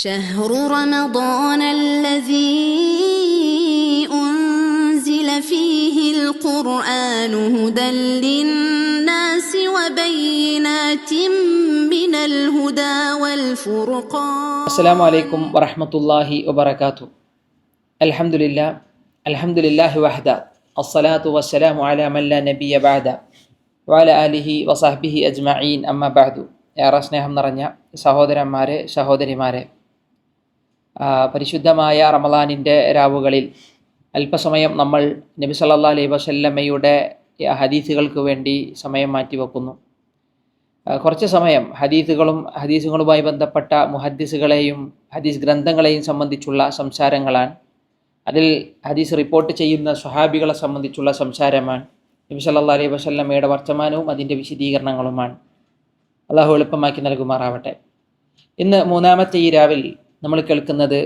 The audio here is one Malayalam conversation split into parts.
شهر رمضان الذي أنزل فيه القرآن هدى للناس وبينات من الهدى والفرقان. السلام عليكم ورحمة الله وبركاته. الحمد لله وحده الصلاة والسلام على من لا نبي بعده وعلى آله وصحبه أجمعين أما بعد. ഏറെ സ്നേഹം നിറഞ്ഞ സഹോദരന്മാരെ സഹോദരിമാരെ, പരിശുദ്ധമായ റമളാനിൻ്റെ രാവുകളിൽ അല്പസമയം നമ്മൾ നബി സല്ലല്ലാഹു അലൈഹി വസല്ലമയുടെ ഹദീസുകൾക്ക് വേണ്ടി സമയം മാറ്റിവെക്കുന്നു. കുറച്ച് സമയം ഹദീസുകളുമായി ബന്ധപ്പെട്ട മുഹദ്ദിസുകളെയും ഹദീസ് ഗ്രന്ഥങ്ങളെയും സംബന്ധിച്ചുള്ള സംസാരങ്ങളാണ്. അതിൽ ഹദീസ് റിപ്പോർട്ട് ചെയ്യുന്ന സ്വഹാബികളെ സംബന്ധിച്ചുള്ള സംസാരമാണ്. നബി സല്ലല്ലാഹു അലൈഹി വസല്ലമയുടെ വർത്തമാനവും അതിൻ്റെ വിശദീകരണങ്ങളുമാണ്. അള്ളാഹു എളുപ്പമാക്കി നൽകുമാറാവട്ടെ. ഇന്ന് മൂന്നാമത്തെ ഈ രാവിൽ നമ്മൾ കേൾക്കുന്നത്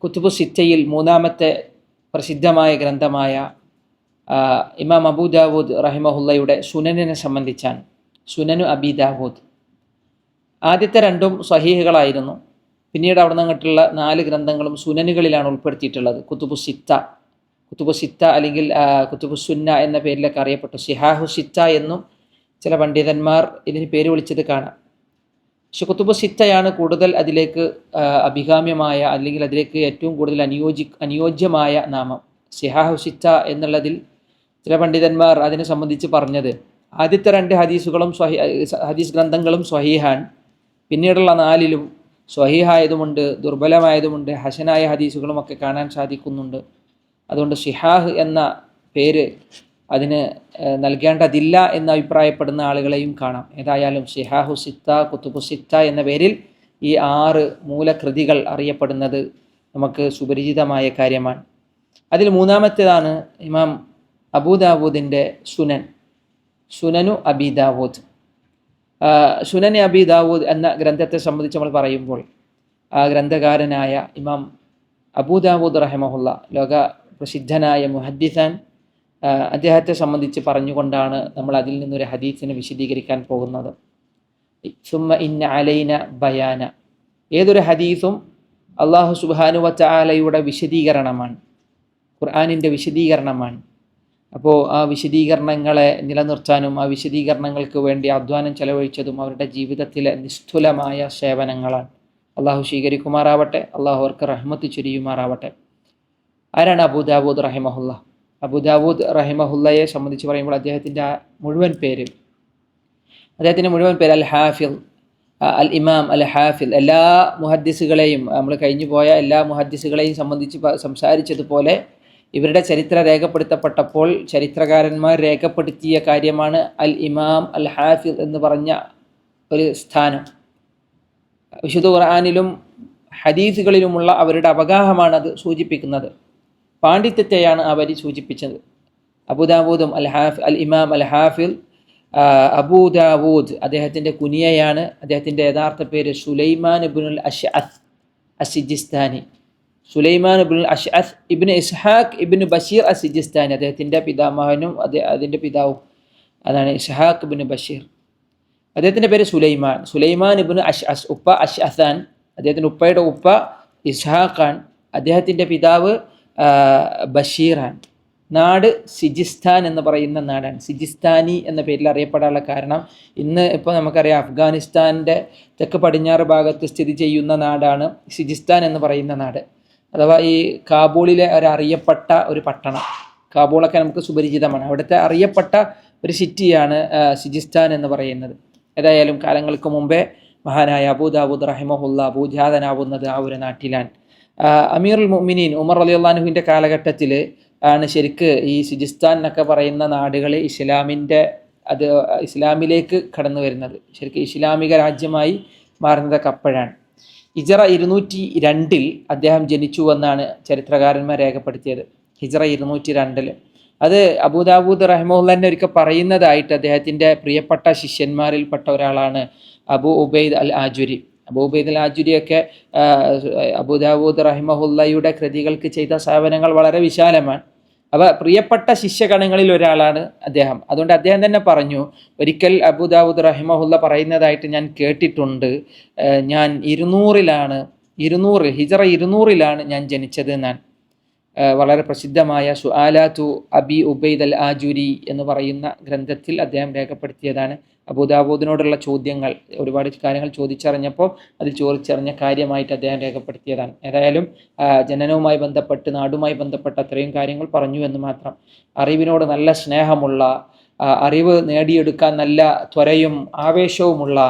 കുതുബു സിത്തയിൽ മൂന്നാമത്തെ പ്രസിദ്ധമായ ഗ്രന്ഥമായ ഇമാം അബൂ ദാവൂദ് റഹിമഹുല്ലയുടെ സുനനിനെ സംബന്ധിച്ചാണ്. സുനനു അബി ദാവൂദ്. ആദ്യത്തെ രണ്ടും സ്വഹീഹുകളായിരുന്നു. പിന്നീട് അവിടെ നിന്നിട്ടുള്ള 4 ഗ്രന്ഥങ്ങളും സുനനുകളിലാണ് ഉൾപ്പെടുത്തിയിട്ടുള്ളത്. കുതുബു സിത്ത അല്ലെങ്കിൽ കുതുബു സുന്ന എന്ന പേരിലൊക്കെ അറിയപ്പെട്ടു. സിഹാഹു സിത്ത എന്നും ചില പണ്ഡിതന്മാർ ഇതിന് പേര് വിളിച്ചത് കാണാം. പക്ഷെ കുതുബു സിത്തയാണ് കൂടുതൽ അതിലേക്ക് അഭികാമ്യമായ അല്ലെങ്കിൽ അതിലേക്ക് ഏറ്റവും കൂടുതൽ അനുയോജ്യമായ നാമം. സിഹാഹു സിത്ത എന്നുള്ളതിൽ ചില പണ്ഡിതന്മാർ അതിനെ സംബന്ധിച്ച് പറഞ്ഞത് ആദ്യത്തെ 2 ഹദീസ് ഗ്രന്ഥങ്ങളും സ്വഹീഹാൻ, പിന്നീടുള്ള 4ലും സ്വഹീഹായതുമുണ്ട്, ദുർബലമായതുമുണ്ട്, ഹസനായ ഹദീസുകളുമൊക്കെ കാണാൻ സാധിക്കുന്നുണ്ട്. അതുകൊണ്ട് സിഹാഹ് എന്ന പേര് അതിന് നൽകേണ്ടതില്ല എന്ന് അഭിപ്രായപ്പെടുന്ന ആളുകളെയും കാണാം. ഏതായാലും സിഹാഹു സിത്ത, കുതുബു സിത്ത എന്ന പേരിൽ ഈ 6 മൂലകൃതികൾ അറിയപ്പെടുന്നത് നമുക്ക് സുപരിചിതമായ കാര്യമാണ്. അതിൽ മൂന്നാമത്തേതാണ് ഇമാം അബൂ ദാവൂദിൻ്റെ സുനനു അബി ദാവൂദ്. സുനന് അബി ദാവൂദ് എന്ന ഗ്രന്ഥത്തെ സംബന്ധിച്ച് നമ്മൾ പറയുമ്പോൾ ആ ഗ്രന്ഥകാരനായ ഇമാം അബൂ ദാവൂദ് റഹിമഹുല്ല, ലോക പ്രസിദ്ധനായ മുഹദ്ദിസാൻ, അദ്ദേഹത്തെ സംബന്ധിച്ച് പറഞ്ഞുകൊണ്ടാണ് നമ്മൾ അതിൽ നിന്നൊരു ഹദീസിനെ വിശദീകരിക്കാൻ പോകുന്നത്. സുമ്മ ഇന്ന അലൈന ബയാന. ഏതൊരു ഹദീസും അല്ലാഹു സുബ്ഹാനഹു വ തആലയുടെ വിശദീകരണമാണ്, ഖുർആനിൻ്റെ വിശദീകരണമാണ്. അപ്പോൾ ആ വിശദീകരണങ്ങളെ നിലനിർത്താനും ആ വിശദീകരണങ്ങൾക്ക് വേണ്ടി അധ്വാനം ചെലവഴിച്ചതും അവരുടെ ജീവിതത്തിലെ നിസ്തുലമായ സേവനങ്ങളാണ്. അള്ളാഹു സ്വീകരിക്കുമാറാവട്ടെ, അള്ളാഹു അവർക്ക് റഹ്മത്ത് ചൊരിയുമാറാവട്ടെ. ആരാണ് അബൂ ദാവൂദ് റഹിമഹുല്ല? അബൂ ദാവൂദ് റഹിമഹുല്ലയെ സംബന്ധിച്ച് പറയുമ്പോൾ അദ്ദേഹത്തിൻ്റെ മുഴുവൻ പേര് അൽ ഹാഫിൽ, അൽ ഇമാം അൽ ഹാഫിൽ. എല്ലാ മുഹദ്ദിസുകളെയും, നമ്മൾ കഴിഞ്ഞു പോയ എല്ലാ മുഹദ്ദിസുകളെയും സംബന്ധിച്ച് സംസാരിച്ചതുപോലെ ഇവരുടെ ചരിത്രം രേഖപ്പെടുത്തപ്പെട്ടപ്പോൾ ചരിത്രകാരന്മാർ രേഖപ്പെടുത്തിയ കാര്യമാണ് അൽ ഇമാം അൽ ഹാഫിൽ എന്ന് പറഞ്ഞ ഒരു സ്ഥാനം. വിശുദ്ധ ഖുർആനിലും ഹദീസുകളിലുമുള്ള അവരുടെ അവഗാഹമാണ് അത് സൂചിപ്പിക്കുന്നത്. പാണ്ഡിത്യത്തെയാണ് ആ വരി സൂചിപ്പിച്ചത്. അബൂ ദാവൂദും അൽ ഇമാം അൽ ഹാഫിൽ. അബൂ ദാവൂദ് അദ്ദേഹത്തിൻ്റെ കുനിയയാണ്. അദ്ദേഹത്തിൻ്റെ യഥാർത്ഥ പേര് സുലൈമാൻ ഇബ്നുൽ അശ്അസ് അസ്സിജിസ്താനി. സുലൈമാൻ ഇബ്നുൽ അശ്അസ് ഇബ്നു ഇസ്ഹാഖ് ഇബ്നു ബഷീർ അസ്സിജിസ്താനി. അദ്ദേഹത്തിൻ്റെ പിതാമഹനും അതിൻ്റെ പിതാവും അതാണ് ഇസ്ഹാഖ് ഇബ്നു ബഷീർ. അദ്ദേഹത്തിൻ്റെ പേര് സുലൈമാൻ ഇബ്നു അശ്അസ്. ഉപ്പ അശ്അസാൻ, അദ്ദേഹത്തിൻ്റെ ഉപ്പയുടെ ഉപ്പ ഇസ്ഹാഖാൻ, അദ്ദേഹത്തിൻ്റെ പിതാവ് ബഷീറാൻ. നാട് സിജിസ്ഥാൻ എന്ന് പറയുന്ന നാടാണ്. സിജിസ്ഥാനി എന്ന പേരിൽ അറിയപ്പെടാനുള്ള കാരണം ഇന്ന് ഇപ്പോൾ നമുക്കറിയാം അഫ്ഗാനിസ്ഥാൻ്റെ തെക്ക് പടിഞ്ഞാറ് ഭാഗത്ത് സ്ഥിതി ചെയ്യുന്ന നാടാണ് സിജിസ്ഥാൻ എന്ന് പറയുന്ന നാട്. അഥവാ ഈ കാബൂളിലെ അറിയപ്പെട്ട ഒരു പട്ടണം. കാബൂളൊക്കെ നമുക്ക് സുപരിചിതമാണ്. അവിടുത്തെ അറിയപ്പെട്ട ഒരു സിറ്റിയാണ് സിജിസ്ഥാൻ എന്ന് പറയുന്നത്. ഏതായാലും കാലങ്ങൾക്ക് മുമ്പേ മഹാനായ അബൂ ദാവൂദ് റഹിമഹുല്ല ഭൂജാതനാവുന്നത് ആ ഒരു നാട്ടിലാണ്. അമീറുൽ മുഅ്മിനീൻ ഉമർ റളിയല്ലാഹു അൻഹുവിൻ്റെ കാലഘട്ടത്തിൽ ആണ് ശരിക്ക് ഈ സിജിസ്ഥാൻ എന്നൊക്കെ പറയുന്ന നാടുകൾ ഇസ്ലാമിലേക്ക് കടന്നു വരുന്നത്. ശരിക്കും ഇസ്ലാമിക രാജ്യമായി മാറുന്നതൊക്കെ അപ്പോഴാണ്. ഹിജ്റ 202 അദ്ദേഹം ജനിച്ചു എന്നാണ് ചരിത്രകാരന്മാർ രേഖപ്പെടുത്തിയത്. ഹിജ്റ 202. അത് അബൂ ദാവൂദ് റഹിമഹുല്ലനെ ഒരിക്കൽ പറയുന്നതായിട്ട് അദ്ദേഹത്തിൻ്റെ പ്രിയപ്പെട്ട ശിഷ്യന്മാരിൽപ്പെട്ട ഒരാളാണ് അബൂ ഉബൈദ് അൽ ആജുരി. അബൂ ഉബൈദ് അൽ ആജുരിയൊക്കെ അബൂ ദാവൂദ് റഹിമഹുല്ലയുടെ കൃതികൾക്ക് ചെയ്ത സേവനങ്ങൾ വളരെ വിശാലമാണ്. അപ്പോൾ പ്രിയപ്പെട്ട ശിഷ്യഗണങ്ങളിൽ ഒരാളാണ് അദ്ദേഹം. അതുകൊണ്ട് അദ്ദേഹം തന്നെ പറഞ്ഞു, ഒരിക്കൽ അബൂദാവൂദ് റഹിമഹുല്ല പറയുന്നതായിട്ട് ഞാൻ കേട്ടിട്ടുണ്ട്, ഞാൻ 200 ഹിജറ 200 ഞാൻ ജനിച്ചത് എന്നാണ്. വളരെ പ്രസിദ്ധമായ സുആലാത്തു അബി ഉബൈദ് അൽ ആജുരി എന്ന് പറയുന്ന ഗ്രന്ഥത്തിൽ അദ്ദേഹം രേഖപ്പെടുത്തിയതാണ്. അബൂദാവൂദിനോടുള്ള ചോദ്യങ്ങൾ, ഒരുപാട് കാര്യങ്ങൾ ചോദിച്ചറിഞ്ഞപ്പോൾ അതിൽ ചോദിച്ചറിഞ്ഞ കാര്യമായിട്ട് അദ്ദേഹം രേഖപ്പെടുത്തിയതാണ്. ഏതായാലും ജനനവുമായി ബന്ധപ്പെട്ട്, നാടുമായി ബന്ധപ്പെട്ട അത്രയും കാര്യങ്ങൾ പറഞ്ഞു എന്ന് മാത്രം. അറിവിനോട് നല്ല സ്നേഹമുള്ള, അറിവ് നേടിയെടുക്കാൻ നല്ല ത്വരയും ആവേശവുമുള്ള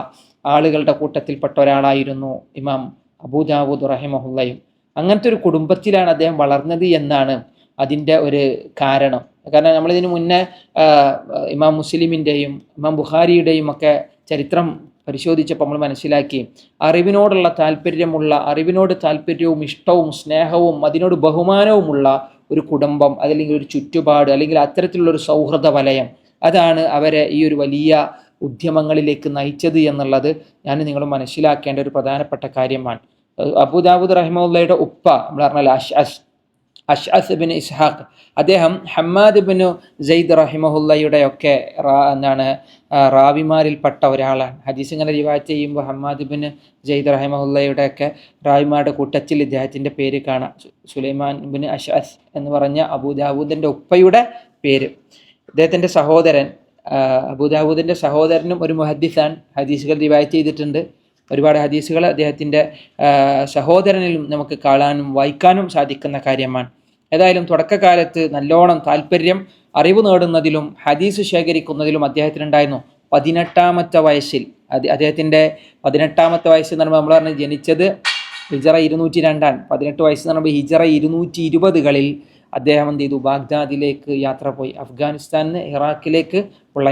ആളുകളുടെ കൂട്ടത്തിൽപ്പെട്ട ഒരാളായിരുന്നു ഇമാം അബൂദാവൂദ് റഹിമഹുല്ലയും. അങ്ങനത്തെ ഒരു കുടുംബത്തിലാണ് അദ്ദേഹം വളർന്നത് എന്നാണ് അതിൻ്റെ ഒരു കാരണം. കാരണം നമ്മളിതിനു മുന്നേ ഇമാം മുസ്ലിമിൻ്റെയും ഇമാം ബുഖാരിയുടെയും ഒക്കെ ചരിത്രം പരിശോധിച്ചപ്പോൾ നമ്മൾ മനസ്സിലാക്കി, അറിവിനോട് താല്പര്യവും ഇഷ്ടവും സ്നേഹവും അതിനോട് ബഹുമാനവുമുള്ള ഒരു കുടുംബം, അതല്ലെങ്കിൽ ഒരു ചുറ്റുപാട്, അല്ലെങ്കിൽ അത്തരത്തിലുള്ളൊരു സൗഹൃദ വലയം, അതാണ് അവരെ ഈ ഒരു വലിയ ഉദ്യമങ്ങളിലേക്ക് നയിച്ചത് എന്നുള്ളത് ഞാൻ നിങ്ങൾ മനസ്സിലാക്കേണ്ട ഒരു പ്രധാനപ്പെട്ട കാര്യമാണ്. അബൂദാവൂദ് റഹിമഹുല്ലയുടെ ഉപ്പ നമ്മൾ പറഞ്ഞാൽ അഷ്അസ് ബിൻ ഇസ്ഹാഖ്, അദ്ദേഹം ഹമ്മാദ് ബിൻ സെയ്ദ് റഹിമഹുല്ലയുടെ ഒക്കെ റാവിമാരിൽപ്പെട്ട ഒരാളാണ്. ഹദീസ് ഇങ്ങനെ റിവായത്ത് ചെയ്യുമ്പോൾ ഹമ്മാദ് ബിൻ സെയ്ദ് റഹിമഹുല്ലയുടെ ഒക്കെ റാവിമാരുടെ കൂട്ടത്തിൽ ഇദ്ദേഹത്തിൻ്റെ പേര് കാണാം. സുലൈമാൻ ബിൻ അഷ്അസ് എന്ന് പറഞ്ഞ അബൂദാവൂദിൻ്റെ ഉപ്പയുടെ പേര്. ഇദ്ദേഹത്തിൻ്റെ സഹോദരൻ, അബൂദാവൂദിൻ്റെ സഹോദരനും ഒരു മുഹദ്ദിസാൻ, ഹദീസുകൾ റിവായത്ത് ചെയ്തിട്ടുണ്ട്. ഒരുപാട് ഹദീസുകൾ അദ്ദേഹത്തിൻ്റെ സഹോദരനിലും നമുക്ക് കാണാനും വായിക്കാനും സാധിക്കുന്ന കാര്യമാണ്. ഏതായാലും തുടക്കകാലത്ത് നല്ലോണം താല്പര്യം അറിവ് നേടുന്നതിലും ഹദീസ് ശേഖരിക്കുന്നതിലും അദ്ദേഹത്തിനുണ്ടായിരുന്നു. 18-ാമത്തെ വയസ്സിൽ, അദ്ദേഹത്തിൻ്റെ 18-ാമത്തെ വയസ്സ് എന്ന് പറയുമ്പോൾ നമ്മൾ പറഞ്ഞ് ജനിച്ചത് ഹിജറ 202, 18 വയസ്സ് എന്ന് പറയുമ്പോൾ ഹിജറ 220-കളിൽ അദ്ദേഹം എന്ത് ചെയ്തു, ബാഗ്ദാദിലേക്ക് യാത്ര പോയി. അഫ്ഗാനിസ്ഥാനിൽ നിന്ന് ഇറാഖിലേക്ക് ഉള്ള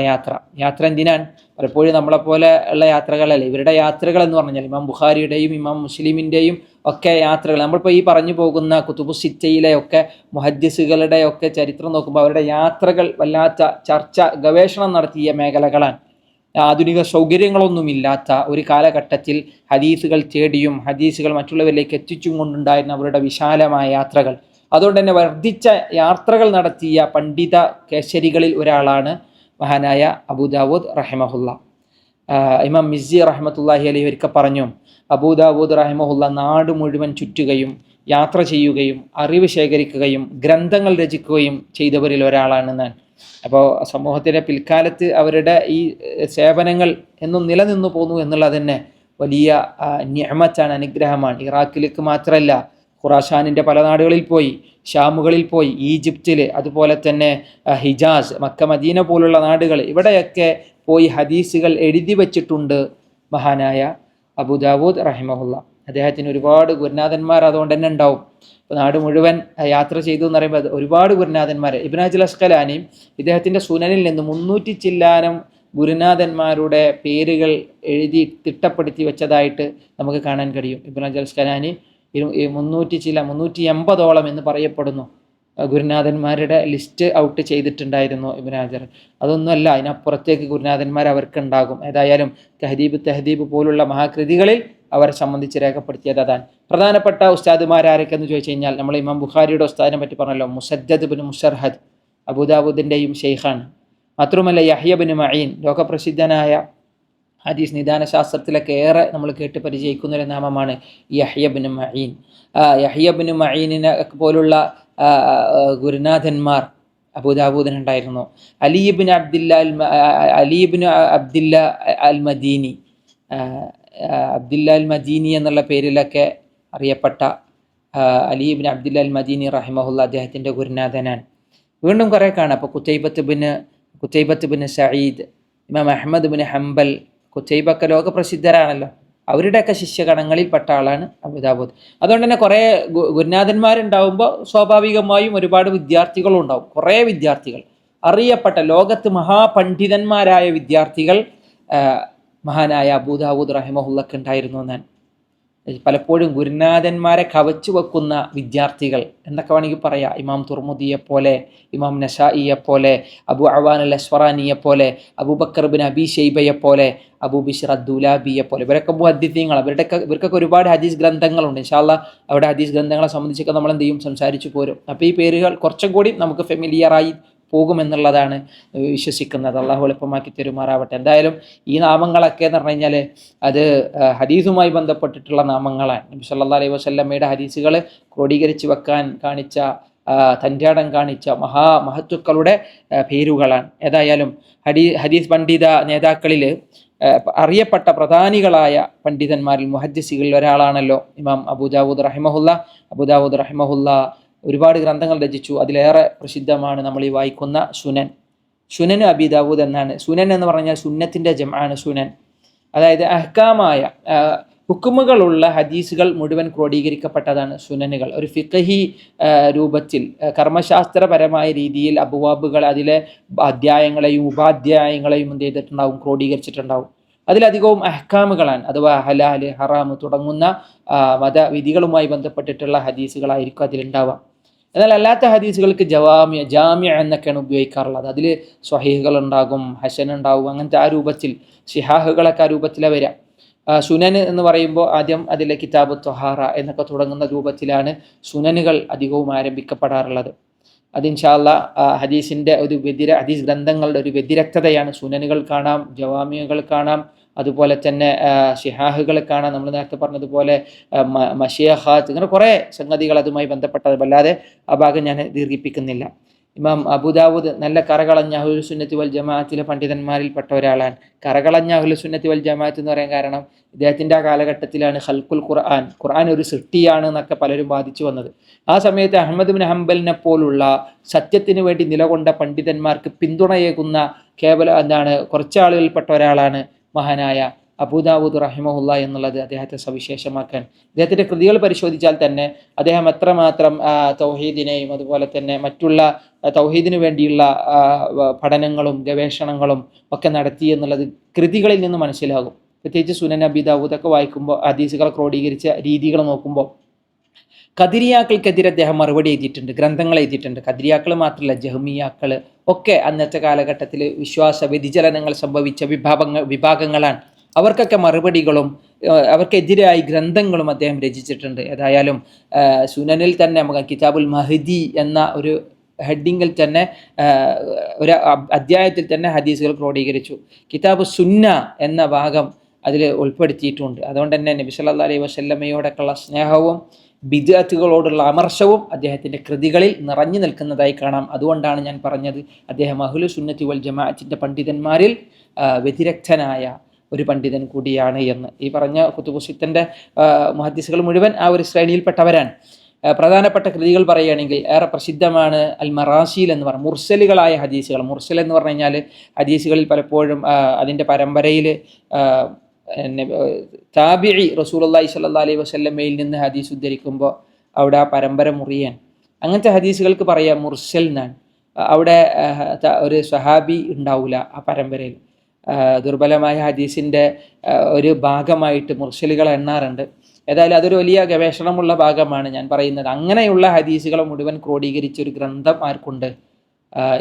യാത്ര എന്തിനാണ്? പലപ്പോഴും നമ്മളെപ്പോലെ ഉള്ള യാത്രകളല്ല, ഇവരുടെ യാത്രകൾ എന്ന് പറഞ്ഞാൽ ഇമാം ബുഖാരിയുടെയും ഇമാം മുസ്ലിമിൻ്റെയും ഒക്കെ യാത്രകൾ, നമ്മളിപ്പോൾ ഈ പറഞ്ഞു പോകുന്ന കുതുബു സിറ്റയിലെ ഒക്കെ മുഹദ്ദിസുകളുടെ ഒക്കെ ചരിത്രം നോക്കുമ്പോൾ അവരുടെ യാത്രകൾ വല്ലാത്ത ചർച്ച, ഗവേഷണം നടത്തിയ മേഖലകളാണ്. ആധുനിക സൗകര്യങ്ങളൊന്നുമില്ലാത്ത ഒരു കാലഘട്ടത്തിൽ ഹദീസുകൾ തേടിയും ഹദീസുകൾ മറ്റുള്ളവരിലേക്ക് എത്തിച്ചും കൊണ്ടുണ്ടായിരുന്ന അവരുടെ വിശാലമായ യാത്രകൾ. അതുകൊണ്ട് തന്നെ വർദ്ധിച്ച യാത്രകൾ നടത്തിയ പണ്ഡിത കേശരികളിൽ ഒരാളാണ് മഹാനായ അബൂദാവൂദ് റഹിമഹുല്ല. ഇമാം മിസ്സി റഹ്മത്തുള്ളാഹി അലൈഹി ഒരിക്കൽ പറഞ്ഞു, അബൂദാവൂദ് റഹിമഹുല്ല നാട് മുഴുവൻ ചുറ്റുകയും യാത്ര ചെയ്യുകയും അറിവ് ശേഖരിക്കുകയും ഗ്രന്ഥങ്ങൾ രചിക്കുകയും ചെയ്തവരിൽ ഒരാളാണ്. അപ്പോൾ സമൂഹത്തിലെ പിൽക്കാലത്ത് അവരുടെ ഈ സേവനങ്ങൾ എന്നും നിലനിന്നു പോന്നു എന്നുള്ളത് തന്നെ വലിയ നിഅമത്താണ്, അനുഗ്രഹമാണ്. ഇറാഖിലേക്ക് മാത്രമല്ല, ഖുറാസാനിൻ്റെ പല നാടുകളിൽ പോയി, ഷാമുകളിൽ പോയി, ഈജിപ്തിൽ, അതുപോലെ തന്നെ ഹിജാസ്, മക്ക മദീന പോലുള്ള നാടുകൾ, ഇവിടെയൊക്കെ പോയി ഹദീസുകൾ എഴുതി വച്ചിട്ടുണ്ട് മഹാനായ അബൂദാവൂദ് റഹിമഹുല്ല. അദ്ദേഹത്തിന് ഒരുപാട് ഗുരുനാഥന്മാർ അതുകൊണ്ട് തന്നെ ഉണ്ടാവും. ഇപ്പോൾ നാട് മുഴുവൻ യാത്ര ചെയ്തു എന്ന് പറയുമ്പോൾ ഒരുപാട് ഗുരുനാഥന്മാർ. ഇബ്നു ഹജർ അസ്ഖലാനിയും ഇദ്ദേഹത്തിൻ്റെ സുനനിൽ നിന്ന് 300 ചില്ലാനം ഗുരുനാഥന്മാരുടെ പേരുകൾ എഴുതി തിട്ടപ്പെടുത്തി വെച്ചതായിട്ട് നമുക്ക് കാണാൻ കഴിയും. ഇബ്നു ഹജർ അസ്ഖലാനി 380ഓളം എന്ന് പറയപ്പെടുന്നു ഗുരുനാഥന്മാരുടെ ലിസ്റ്റ് ഔട്ട് ചെയ്തിട്ടുണ്ടായിരുന്നു ഇബ്നു ഹജർ. അതൊന്നുമല്ല, അതിനപ്പുറത്തേക്ക് ഗുരുനാഥന്മാർ അവർക്കുണ്ടാകും. ഏതായാലും തഹദീബ് പോലുള്ള മഹാകൃതികളിൽ അവരെ സംബന്ധിച്ച് രേഖപ്പെടുത്തിയത് അതാണ്. പ്രധാനപ്പെട്ട ഉസ്താദുമാരാരൊക്കെയെന്ന് ചോദിച്ചു കഴിഞ്ഞാൽ, നമ്മൾ ഇമാം ബുഖാരിയുടെ ഉസ്താദിനെ പറ്റി പറഞ്ഞല്ലോ, മുസദ്ദദ് ബിൻ മുസർഹദ് അബൂദാവൂദിൻ്റെയും ഷെയ്ഖാണ്. മാത്രമല്ല യഹ്യ ബിൻ മഈൻ, ലോകപ്രസിദ്ധനായ ഹദീസ് നിദാന ശാസ്ത്രത്തിലൊക്കെ ഏറെ നമ്മൾ കേട്ട് പരിചയിക്കുന്ന ഒരു നാമമാണ് യഹ്യ ബിൻ മഈൻ. യഹ്യ ബിൻ മഈനിനെ പോലുള്ള ഗുരുനാഥന്മാർ അബൂദാവൂദിനുണ്ടായിരുന്നു. അലി ഇബ്നു അബ്ദില്ല അൽ മദീനി, അബ്ദില്ല അൽ മദീനി എന്നുള്ള പേരിലൊക്കെ അറിയപ്പെട്ട അലി ഇബ്നു അബ്ദില്ല അൽ മദീനി റഹിമഹുല്ല അദ്ദേഹത്തിൻ്റെ ഗുരുനാഥനാണ്. വീണ്ടും കുറേ കാണാം. അപ്പോൾ കുത്തൈബത്ത് ബിൻ സഈദ്, ഇമാം അഹ്മദ് ബിൻ ഹംബൽ, കുത്തൈബൊക്കെ ലോകപ്രസിദ്ധരാണല്ലോ, അവരുടെയൊക്കെ ശിഷ്യഗണങ്ങളിൽപ്പെട്ട ആളാണ് അബൂദാവൂദ്. അതുകൊണ്ട് തന്നെ കുറേ ഗുരുനാഥന്മാരുണ്ടാവുമ്പോൾ സ്വാഭാവികമായും ഒരുപാട് വിദ്യാർത്ഥികളും ഉണ്ടാവും. കുറേ വിദ്യാർത്ഥികൾ, അറിയപ്പെട്ട ലോകത്ത് മഹാപണ്ഡിതന്മാരായ വിദ്യാർത്ഥികൾ മഹാനായ അബൂദാവൂദ് റഹിമഹുല്ലക്ക് ഉണ്ടായിരുന്നു എന്നാണ്. പലപ്പോഴും ഗുരുനാഥന്മാരെ കവച്ചു വെക്കുന്ന വിദ്യാർത്ഥികൾ എന്നൊക്കെ വേണമെങ്കിൽ പറയാം. ഇമാം തുർമുദിയെ പോലെ, ഇമാം നസായിയെ പോലെ, അബു അവാൻ അൽ അസ്വറാനിയെ പോലെ, അബൂബക്കർ ബിൻ അബി ഷൈബയെ പോലെ, അബൂ ബിശ്ർ അദ്ദുലാബിയെ പോലെ, ഇവരൊക്കെ മുഹദ്ദിഥീങ്ങൾ. ഇവർക്കൊക്കെ ഒരുപാട് ഹദീസ് ഗ്രന്ഥങ്ങളുണ്ട്. ഇൻഷാ അല്ലാഹ് അവിടെ ഹദീസ് ഗ്രന്ഥങ്ങളെ സംബന്ധിച്ചൊക്കെ നമ്മൾ എന്ത് ചെയ്യും, സംസാരിച്ചു പോരും. അപ്പോൾ ഈ പേരുകൾ കുറച്ചും കൂടി നമുക്ക് ഫെമിലിയറായി പോകുമെന്നുള്ളതാണ് വിശ്വസിക്കുന്നത്. അള്ളാഹു എളുപ്പമാക്കി തരുമാറാവട്ടെ. എന്തായാലും ഈ നാമങ്ങളൊക്കെ എന്ന് പറഞ്ഞു കഴിഞ്ഞാൽ അത് ഹദീസുമായി ബന്ധപ്പെട്ടിട്ടുള്ള നാമങ്ങളാണ്. നബി സല്ലല്ലാഹു അലൈഹി വസല്ലമയുടെ ഹദീസുകൾ ക്രോഡീകരിച്ച് വെക്കാൻ കാണിച്ച തൻ്റെടം കാണിച്ച മഹത്തുക്കളുടെ പേരുകളാണ്. ഏതായാലും ഹദീസ് പണ്ഡിത നേതാക്കളിൽ അറിയപ്പെട്ട പ്രധാനികളായ പണ്ഡിതന്മാരിൽ മുഹദ്ദിസുകളിൽ ഒരാളാണല്ലോ ഇമാം അബൂദാവൂദ് റഹിമഹുല്ല. ഒരുപാട് ഗ്രന്ഥങ്ങൾ രചിച്ചു. അതിലേറെ പ്രസിദ്ധമാണ് നമ്മൾ ഈ വായിക്കുന്ന സുനൻ അബി ദാവൂദ് എന്നാണ്. സുനൻ എന്ന് പറഞ്ഞാൽ സുന്നത്തിൻ്റെ ജംആണ് സുനൻ. അതായത് അഹ്കാമായ ഹുക്കുമുകളുള്ള ഹദീസുകൾ മുഴുവൻ ക്രോഡീകരിക്കപ്പെട്ടതാണ് സുനനുകൾ. ഒരു ഫിഖഹി രൂപത്തിൽ കർമ്മശാസ്ത്രപരമായ രീതിയിൽ അബുവാബുകൾ, അതിലെ അധ്യായങ്ങളെയും ഉപാധ്യായങ്ങളെയും എന്ത് ചെയ്തിട്ടുണ്ടാവും, ക്രോഡീകരിച്ചിട്ടുണ്ടാവും. അതിലധികവും അഹ്കാമുകളാണ്, അഥവാ ഹലാല് ഹറാമ് തുടങ്ങുന്ന മതവിധികളുമായി ബന്ധപ്പെട്ടിട്ടുള്ള ഹദീസുകളായിരിക്കും അതിലുണ്ടാവുക. എന്നാൽ അല്ലാത്ത ഹദീസുകൾക്ക് ജാമ്യ എന്നൊക്കെയാണ് ഉപയോഗിക്കാറുള്ളത്. അതിൽ സ്വഹീഹുകൾ ഉണ്ടാകും, ഹസൻ ഉണ്ടാകും, അങ്ങനത്തെ ആ രൂപത്തിൽ, സിഹാഹുകളൊക്കെ ആ രൂപത്തിലാണ് വരിക. സുനൻ എന്ന് പറയുമ്പോൾ ആദ്യം അതിലെ കിതാബ് ത്വഹാറ എന്നൊക്കെ തുടങ്ങുന്ന രൂപത്തിലാണ് സുനനുകൾ അധികവും ആരംഭിക്കപ്പെടാറുള്ളത്. അത് ഇൻഷാ അല്ലാഹ് ഹദീസിൻ്റെ ഹദീസ് ഗ്രന്ഥങ്ങളുടെ ഒരു വ്യതിരക്തതയാണ്. സുനനുകൾ കാണാം, ജവാമികൾ കാണാം, അതുപോലെ തന്നെ ഷിഹാഹുകൾ കാണാം. നമ്മൾ നേരത്തെ പറഞ്ഞതുപോലെ മഷിയഹാത്ത്, ഇങ്ങനെ കുറേ സംഗതികൾ അതുമായി ബന്ധപ്പെട്ടത്. അല്ലാതെ ആ ഭാഗം ഞാൻ ദീർഘിപ്പിക്കുന്നില്ല. ഇമാം അബൂദാവൂദ് നല്ല കറകളഞ്ഞ അഹ്ലുൽ സുന്നത്തി വൽ ജമാഅത്തിലെ പണ്ഡിതന്മാരിൽപ്പെട്ട ഒരാളാണ്. കറകളഞ്ഞ അഹ്ലുൽ സുന്നത്തി വൽ ജമാഅത്ത് എന്ന് പറയാൻ കാരണം ഇദ്ദേഹത്തിൻ്റെ ആ കാലഘട്ടത്തിലാണ് ഖൽഖുൽ ഖുർആൻ ഒരു സൃഷ്ടിയാണ് എന്നൊക്കെ പലരും വാദിച്ചു വന്നത്. ആ സമയത്ത് അഹ്മദ് ബിൻ ഹംബലിനെ പോലുള്ള സത്യത്തിന് വേണ്ടി നിലകൊണ്ട പണ്ഡിതന്മാർക്ക് പിന്തുണയേകുന്ന കുറച്ചാളുകളിൽപ്പെട്ട ഒരാളാണ് മഹാനായ അബൂദാവൂദ് റഹിമഹുല്ല എന്നുള്ളത് അദ്ദേഹത്തെ സവിശേഷമാക്കാൻ. അദ്ദേഹത്തിൻ്റെ കൃതികൾ പരിശോധിച്ചാൽ തന്നെ അദ്ദേഹം എത്രമാത്രം തൗഹീദിനെയും അതുപോലെ തന്നെ മറ്റുള്ള തൗഹീദിനു വേണ്ടിയുള്ള പഠനങ്ങളും ഗവേഷണങ്ങളും ഒക്കെ നടത്തി എന്നുള്ളത് കൃതികളിൽ നിന്ന് മനസ്സിലാകും. പ്രത്യേകിച്ച് സുനൻ അബി ദാവൂദൊക്കെ വായിക്കുമ്പോൾ ഹദീസുകൾ ക്രോഡീകരിച്ച രീതികൾ നോക്കുമ്പോൾ ഖദരിയാക്കൾക്കെതിരെ അദ്ദേഹം മറുപടി എഴുതിയിട്ടുണ്ട്, ഗ്രന്ഥങ്ങൾ എഴുതിയിട്ടുണ്ട്. ഖദരിയാക്കൾ മാത്രമല്ല, ജഹ്മിയാക്കൾ ഒക്കെ അന്നത്തെ കാലഘട്ടത്തിൽ വിശ്വാസ വ്യതിചലനങ്ങൾ സംഭവിച്ച വിഭാഗങ്ങളാണ്. അവർക്കൊക്കെ മറുപടികളും അവർക്കെതിരായി ഗ്രന്ഥങ്ങളും അദ്ദേഹം രചിച്ചിട്ടുണ്ട്. ഏതായാലും സുനനിൽ തന്നെ നമുക്ക് കിതാബുൽ മഹ്ദി എന്ന ഒരു ഹെഡിങ്ങിൽ തന്നെ ഒരു അധ്യായത്തിൽ തന്നെ ഹദീസുകൾ ക്രോഡീകരിച്ചു. കിതാബ് സുന്ന എന്ന ഭാഗം അതിൽ ഉൾപ്പെടുത്തിയിട്ടുണ്ട്. അതുകൊണ്ട് തന്നെ നബി സല്ലല്ലാഹു അലൈഹി വസല്ലമയോടൊക്കെയുള്ള സ്നേഹവും ബിദ്അത്തുകളോടുള്ള അമർഷവും അദ്ദേഹത്തിൻ്റെ കൃതികളിൽ നിറഞ്ഞു നിൽക്കുന്നതായി കാണാം. അതുകൊണ്ടാണ് ഞാൻ പറഞ്ഞത് അദ്ദേഹം അഹ്ലു സുന്നത്തി വൽ ജമാഅത്തിൻ്റെ പണ്ഡിതന്മാരിൽ വ്യതിരക്തനായ ഒരു പണ്ഡിതൻ കൂടിയാണ് എന്ന്. ഈ പറഞ്ഞ കുതുബു സിത്തൻ്റെ മുഹദ്ദിസുകൾ മുഴുവൻ ആ ഒരു ശ്രേണിയിൽപ്പെട്ടവരാണ്. പ്രധാനപ്പെട്ട കൃതികൾ പറയുകയാണെങ്കിൽ ഏറെ പ്രസിദ്ധമാണ് അൽ മറാസീൽ എന്ന് പറഞ്ഞ മുർസലുകളായ ഹദീസുകൾ. മുർസൽ എന്ന് പറഞ്ഞു കഴിഞ്ഞാൽ ഹദീസുകളിൽ പലപ്പോഴും അതിൻ്റെ പരമ്പരയിൽ താബിഈ റസൂലുള്ളാഹി സ്വല്ലല്ലാഹു അലൈഹി വസല്ലമയിൽ നിന്ന് ഹദീസ് ഉദ്ധരിക്കുമ്പോൾ അവിടെ ആ പരമ്പര മുറിയാൻ, അങ്ങനത്തെ ഹദീസുകൾക്ക് പറയാം മുർസൽ എന്നാണ്. അവിടെ ഒരു സഹാബി ഉണ്ടാവില്ല ആ പരമ്പരയിൽ. ദുർബലമായ ഹദീസിൻ്റെ ഒരു ഭാഗമായിട്ട് മുർസലുകൾ എണ്ണാറുണ്ട്. ഏതായാലും അതൊരു വലിയ ഗവേഷണമുള്ള ഭാഗമാണ് ഞാൻ പറയുന്നത്. അങ്ങനെയുള്ള ഹദീസുകളെ മുഴുവൻ ക്രോഡീകരിച്ച ഒരു ഗ്രന്ഥം ആർക്കുണ്ട്?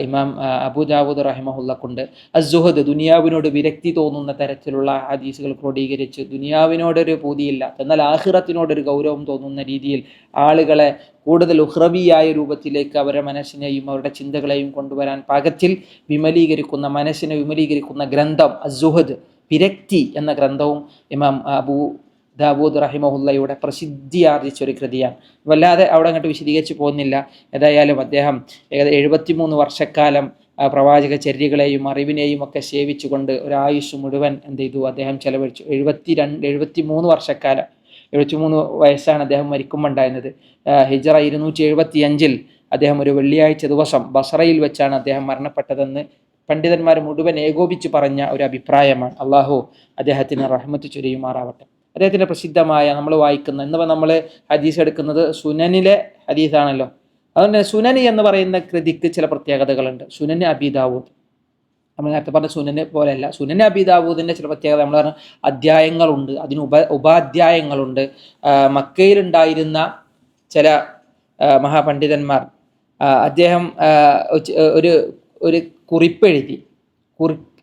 ഇമാം അബൂദാവൂദ് റഹിമഹുല്ലക്കുണ്ട്. അസ്സുഹദ്, ദുനിയാവിനോട് വിരക്തി തോന്നുന്ന തരത്തിലുള്ള ഹദീസുകൾ ക്രോഡീകരിച്ച് ദുനിയാവിനോടൊരു പൂതിയില്ല, എന്നാൽ ആഖിറത്തിനോടൊരു ഗൗരവം തോന്നുന്ന രീതിയിൽ ആളുകളെ കൂടുതൽ ഉഖ്റവിയായ രൂപത്തിലേക്ക് അവരുടെ മനസ്സിനെയും അവരുടെ ചിന്തകളെയും കൊണ്ടുവരാൻ പാകത്തിൽ മനസ്സിനെ വിമലീകരിക്കുന്ന ഗ്രന്ഥം അസ്സുഹദ്, വിരക്തി എന്ന ഗ്രന്ഥവും ഇമാം അബൂ ദാവൂദ് റഹിമഹുല്ലയുടെ പ്രസിദ്ധി ആർജിച്ചൊരു കൃതിയാണ്. വല്ലാതെ അവിടെ അങ്ങോട്ട് വിശദീകരിച്ച് പോകുന്നില്ല. ഏതായാലും അദ്ദേഹം 73 വർഷക്കാലം പ്രവാചക ചര്യകളെയും അറിവിനെയും ഒക്കെ സേവിച്ചുകൊണ്ട് ഒരായുസ് മുഴുവൻ എന്ത് ചെയ്തു അദ്ദേഹം ചെലവഴിച്ചു. 73 വർഷക്കാലം, 73 വയസ്സാണ് അദ്ദേഹം മരിക്കുമ്പോൾ ഉണ്ടായിരുന്നത്. ഹിജ്റ 275 അദ്ദേഹം ഒരു വെള്ളിയാഴ്ച ദിവസം ബസറയിൽ വെച്ചാണ് അദ്ദേഹം മരണപ്പെട്ടതെന്ന് പണ്ഡിതന്മാർ മുഴുവൻ ഏകോപിച്ച് പറഞ്ഞ ഒരു അഭിപ്രായമാണ്. അള്ളാഹു അദ്ദേഹത്തിന് റഹ്മത്ത് ചൊരിയുമാറാവട്ടെ. അദ്ദേഹത്തിൻ്റെ പ്രസിദ്ധമായ നമ്മൾ വായിക്കുന്ന, ഇന്നിപ്പോൾ നമ്മൾ ഹദീസ് എടുക്കുന്നത് സുനനിലെ ഹദീസാണല്ലോ. അതുകൊണ്ട് സുനനി എന്ന് പറയുന്ന കൃതിക്ക് ചില പ്രത്യേകതകളുണ്ട്. സുനൻ അബി ദാവൂദ് നമ്മൾ നേരത്തെ പറഞ്ഞ സുനനെ പോലെയല്ല. സുനൻ അബീ ദാവൂദിൻ്റെ ചില പ്രത്യേകത നമ്മൾ പറഞ്ഞ അധ്യായങ്ങളുണ്ട്, അതിന് ഉപാധ്യായങ്ങളുണ്ട്. മക്കയിലുണ്ടായിരുന്ന ചില മഹാപണ്ഡിതന്മാർ അദ്ദേഹം ഒരു ഒരു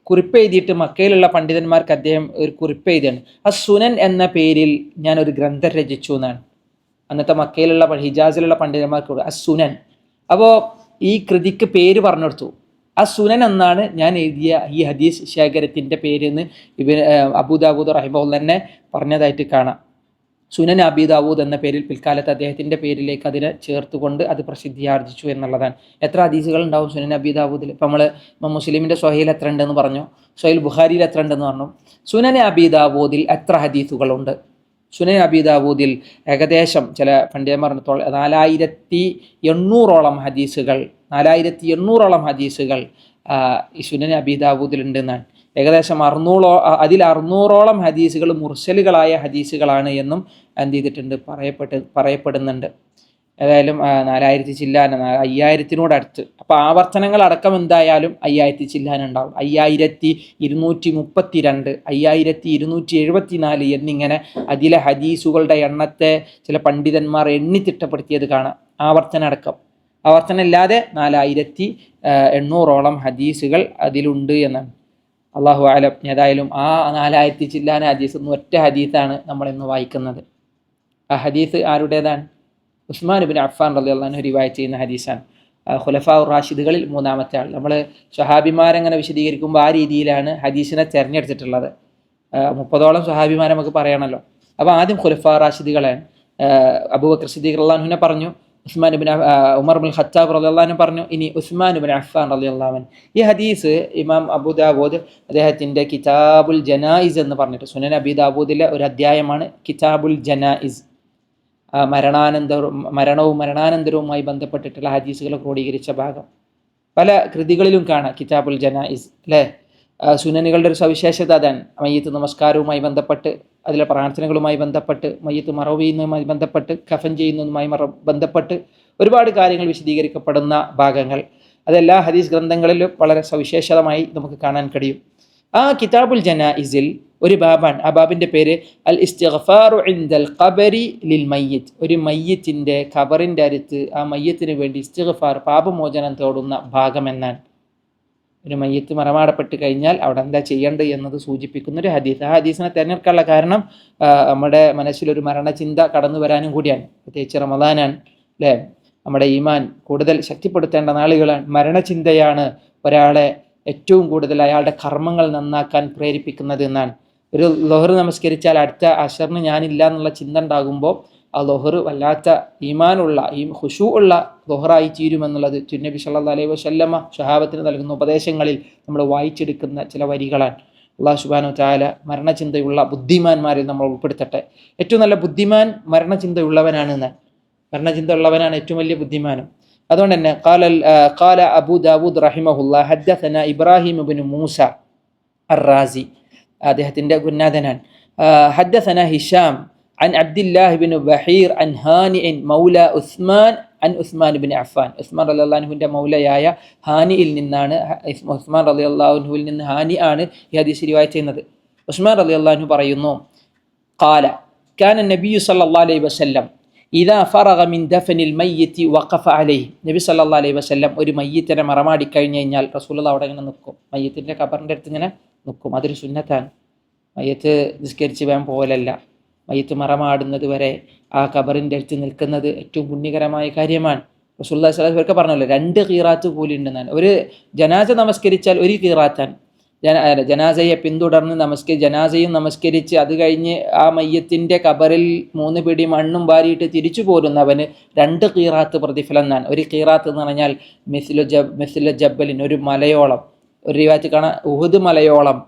കുറിപ്പെഴുതിയിട്ട് മക്കയിലുള്ള പണ്ഡിതന്മാർക്ക് അദ്ദേഹം ഒരു കുറിപ്പെഴുതിയാണ്. സുനൻ എന്ന പേരിൽ ഞാൻ ഒരു ഗ്രന്ഥം രചിച്ചു എന്നാണ് അന്നത്തെ മക്കയിലുള്ള ഹിജാസിലുള്ള പണ്ഡിതന്മാർക്ക് സുനൻ. അപ്പോൾ ഈ കൃതിക്ക് പേര് പറഞ്ഞു കൊടുത്തു. സുനൻ എന്നാണ് ഞാൻ എഴുതിയ ഈ ഹദീസ് ശേഖരത്തിൻ്റെ പേര് എന്ന് അബൂ ദാവൂദ് റഹിമഹുല്ലാഹ് തന്നെ പറഞ്ഞതായിട്ട് കാണാം. സുനൻ അബീ ദാവൂദ് എന്ന പേരിൽ പിൽക്കാലത്ത് അദ്ദേഹത്തിൻ്റെ പേരിലേക്ക് അതിനെ ചേർത്തുകൊണ്ട് അത് പ്രസിദ്ധിയാർജിച്ചു എന്നുള്ളതാണ്. എത്ര ഹദീസുകൾ ഉണ്ടാവും സുനൻ അബീ ദാവൂദിൽ? ഇപ്പം നമ്മൾ മുസ്ലിമിൻ്റെ സ്വഹീൽ എത്ര ഉണ്ടെന്ന് പറഞ്ഞു, സ്വഹീൽ ബുഖാരിയിൽ എത്ര ഉണ്ടെന്ന് പറഞ്ഞു. സുനൻ അബീ ദാവൂദിൽ എത്ര ഹദീസുകളുണ്ട്? സുനൻ അബീ ദാവൂദിൽ ഏകദേശം ചില പണ്ഡിതന്മാർ 4800 ഹദീസുകൾ ഈ സുനൻ അബീ ദാവൂദിലുണ്ടെന്നാണ്. ഏകദേശം 600 ഹദീസുകൾ മുർസലുകളായ ഹദീസുകളാണ് എന്നും എന്ത് ചെയ്തിട്ടുണ്ട് പറയപ്പെടുന്നുണ്ട്. ഏതായാലും 4000 ചില്ലാന 5000-നോടടുത്ത്. അപ്പോൾ ആവർത്തനങ്ങൾ അടക്കം എന്തായാലും 5000 ചില്ലാനുണ്ടാവും. 5232, 5274 എന്നിങ്ങനെ അതിലെ ഹദീസുകളുടെ എണ്ണത്തെ ചില പണ്ഡിതന്മാർ എണ്ണിത്തിട്ടപ്പെടുത്തിയത് കാണാം. ആവർത്തനം ഇല്ലാതെ 4800 ഹദീസുകൾ അതിലുണ്ട് എന്നാണ്. അള്ളാഹു അലം. ഏതായാലും ആ 4000 ചില്ലാന ഹദീസ് ഒറ്റ ഹദീസാണ് നമ്മളിന്ന് വായിക്കുന്നത്. ആ ഹദീസ് ആരുടേതാണ്? ഉസ്മാൻ ഇബ്നു അഫ്ഫാൻ റളിയല്ലാഹു അൻഹു റിവായത്ത് ചെയ്യുന്ന ഹദീസാണ്. ഖുലഫാഉർ റാഷിദുകളിൽ 3-ാമത്തെ ആൾ. നമ്മൾ സ്വഹാബിമാരെങ്ങനെ വിശദീകരിക്കുമ്പോൾ ആ രീതിയിലാണ് ഹദീസിനെ തിരഞ്ഞെടുത്തിട്ടുള്ളത്. 30ഓളം സ്വഹാബിമാരെ നമുക്ക് പറയണമല്ലോ. അപ്പോൾ ആദ്യം ഖുലഫാഉർ റാഷിദുകളാണ്. അബൂബക്കർ സിദ്ദീഖ് റളിയല്ലാഹു അൻഹുവിനെ പറഞ്ഞു, ഉമർ ഇബ്നുൽ ഖത്താബ് റളിയല്ലാഹു അൻഹു പറഞ്ഞു, ഇനി ഉസ്മാൻ ഇബ്നു അഫ്ഫാൻ റളിയല്ലാഹു അൻഹു. ഈ ഹദീസ് ഇമാം അബൂ ദാവൂദ് അദ്ദേഹത്തിൻ്റെ കിതാബുൽ ജനായിസ് എന്ന് പറഞ്ഞിട്ട്, സുനൻ അബീ ദാവൂദിലെ ഒരു അധ്യായമാണ് കിതാബുൽ ജനായിസ്. മരണവും മരണാനന്തരവുമായി ബന്ധപ്പെട്ടിട്ടുള്ള ഹദീസുകൾ ക്രോഡീകരിച്ച ഭാഗം പല കൃതികളിലും കാണാം. കിതാബുൽ ജനായിസ് അല്ലേ? സുനനുകളുടെ ഒരു സവിശേഷത അതാണ്. മയ്യത്ത് നമസ്കാരവുമായി ബന്ധപ്പെട്ട്, അതിലെ പ്രാർത്ഥനകളുമായി ബന്ധപ്പെട്ട്, മയ്യത്ത് മറവ് ചെയ്യുന്നതുമായി ബന്ധപ്പെട്ട്, കഫൻ ചെയ്യുന്നതുമായി ബന്ധപ്പെട്ട് ഒരുപാട് കാര്യങ്ങൾ വിശദീകരിക്കപ്പെടുന്ന ഭാഗങ്ങൾ. അതെല്ലാ ഹദീസ് ഗ്രന്ഥങ്ങളിലും വളരെ സവിശേഷതമായി നമുക്ക് കാണാൻ കഴിയും. ആ കിതാബുൽ ജനായിസിൽ ഒരു ബാബാണ്. ആ ബാബിൻ്റെ പേര് അൽ ഇസ്തിഗ്ഫാറു ഇൻദൽ ഖബരി ലിൽ മയ്യിത്ത്. ഒരു മയ്യത്തിൻ്റെ ഖബറിൻ്റെ അടുത്ത് ആ മയ്യത്തിന് വേണ്ടി ഇസ്തിഗ്ഫാർ, പാപമോചനം തേടുന്ന ഭാഗം എന്നാണ്. ഒരു മയ്യത്ത് മറമാടപ്പെട്ട് കഴിഞ്ഞാൽ അവിടെ എന്താ ചെയ്യേണ്ടത് എന്നത് സൂചിപ്പിക്കുന്ന ഒരു ഹദീസ്. ആ ഹദീസിനെ തിരഞ്ഞെടുക്കാനുള്ള കാരണം നമ്മുടെ മനസ്സിലൊരു മരണചിന്ത കടന്നു വരാനും കൂടിയാണ്. പ്രത്യേകിച്ച് റമദാനാണ് അല്ലേ? നമ്മുടെ ഈമാൻ കൂടുതൽ ശക്തിപ്പെടുത്തേണ്ട നാളുകളാണ്. മരണചിന്തയാണ് ഒരാളെ ഏറ്റവും കൂടുതൽ അയാളുടെ കർമ്മങ്ങൾ നന്നാക്കാൻ പ്രേരിപ്പിക്കുന്നത് എന്നാണ്. ഒരു ലൊഹർ നമസ്കരിച്ചാൽ അടുത്ത അശറിന് ഞാനില്ല എന്നുള്ള ചിന്ത ഉണ്ടാകുമ്പോൾ ആ ലൊഹർ വല്ലാത്ത ഈമാനുള്ള ഖുശൂ ഉള്ള ലൊഹറായി തീരുമെന്നുള്ളത് തിരുനബി സല്ലല്ലാഹു അലൈഹി വസല്ലമ സ്വഹാബത്തിന് നൽകുന്ന ഉപദേശങ്ങളിൽ നമ്മൾ വായിച്ചെടുക്കുന്ന ചില വരികളാണ്. അല്ലാഹു സുബ്ഹാനഹു വ തആല മരണചിന്തയുള്ള ബുദ്ധിമാന്മാരിൽ നമ്മൾ ഉൾപ്പെടുത്തട്ടെ. ഏറ്റവും നല്ല ബുദ്ധിമാൻ മരണചിന്തയുള്ളവനാണ് എന്നാണ്. മരണചിന്ത ഉള്ളവനാണ് ഏറ്റവും വലിയ ബുദ്ധിമാനും. അതുകൊണ്ട് തന്നെ ഖാല അബൂ ദാവൂദ് റഹിമഹുല്ലാഹ് ഹദ്ദസന ഇബ്രാഹിം ഇബ്നു മൂസ അർ-റാസി, അദ്ദേഹത്തിൻ്റെ ഗുരുനാഥനാണ്. ഹദ്ദസന ഹിഷാം അൻ അബ്ദില്ലാഹി ഇബ്നു ബഹീർ അൻ ഹാനിഇൻ മൗല ഉസ്മാൻ അൻ ഉസ്മാൻ ഇബ്നു അഫ്ഫാൻ. ഉസ്മാൻ റളിയല്ലാഹു അൻഹുവിൻ്റെ മൗലയായ ഹാനിയിൽ നിന്നാണ്, ഉസ്മാൻ റളിയല്ലാഹു അൻഹുവിൽ നിന്ന് ഹാനി ആണ് ഈ ഹദീസ് റിവായത്ത് ചെയ്യുന്നത്. ഉസ്മാൻ റളിയല്ലാഹു അൻഹു പറയുന്നു, ഖാല കാന നബിയ്യു സല്ലല്ലാഹു അലൈഹി വസല്ലം ഇദാ ഫറഗ മിൻ ദഫനിൽ മയ്യിത്തി വഖഫ അലൈഹി. നബി സല്ലല്ലാഹു അലൈഹി വസല്ലം ഒരു മയ്യിത്തിനെ മറമാടി കഴിഞ്ഞ് കഴിഞ്ഞാൽ റസൂലുള്ളാഹി അവിടെ ഇങ്ങനെ നിൽക്കും, മയ്യത്തിൻ്റെ ഖബറിൻ്റെ അടുത്ത് ഇങ്ങനെ നിൽക്കും. അതൊരു സുന്നത്താണ്. മയ്യത്ത് നിസ്കരിച്ച് വേഗം പോലല്ല, മയ്യത്ത് മറമാടുന്നത് വരെ ആ ഖബറിൻ്റെ അടുത്ത് നിൽക്കുന്നത് ഏറ്റവും പുണ്യകരമായ കാര്യമാണ്. റസൂലുള്ളാഹി സ്വല്ലല്ലാഹു അലൈഹി വസല്ലം പറഞ്ഞല്ലോ 2 ഖീറാത്ത് കൂലി ഉണ്ടെന്നാണ്. ഒരു ജനാസ നമസ്കരിച്ചാൽ 1 ഖീറാത്താണ്. ജനാസയെ പിന്തുടർന്ന് ജനാസയും നമസ്കരിച്ച് അത് കഴിഞ്ഞ് ആ മയ്യത്തിൻ്റെ ഖബറിൽ 3 പിടി മണ്ണും വാരിയിട്ട് തിരിച്ചു പോരുന്നവന് 2 ഖീറാത്ത് പ്രതിഫലം എന്നാണ്. 1 ഖീറാത്ത് എന്ന് പറഞ്ഞാൽ മിസ്ലു ജബ്ബലിൻ, ഒരു മലയോളം, ഒരു റിവായത്ത് കാണാൻ ഉഹുദ് മലയോളം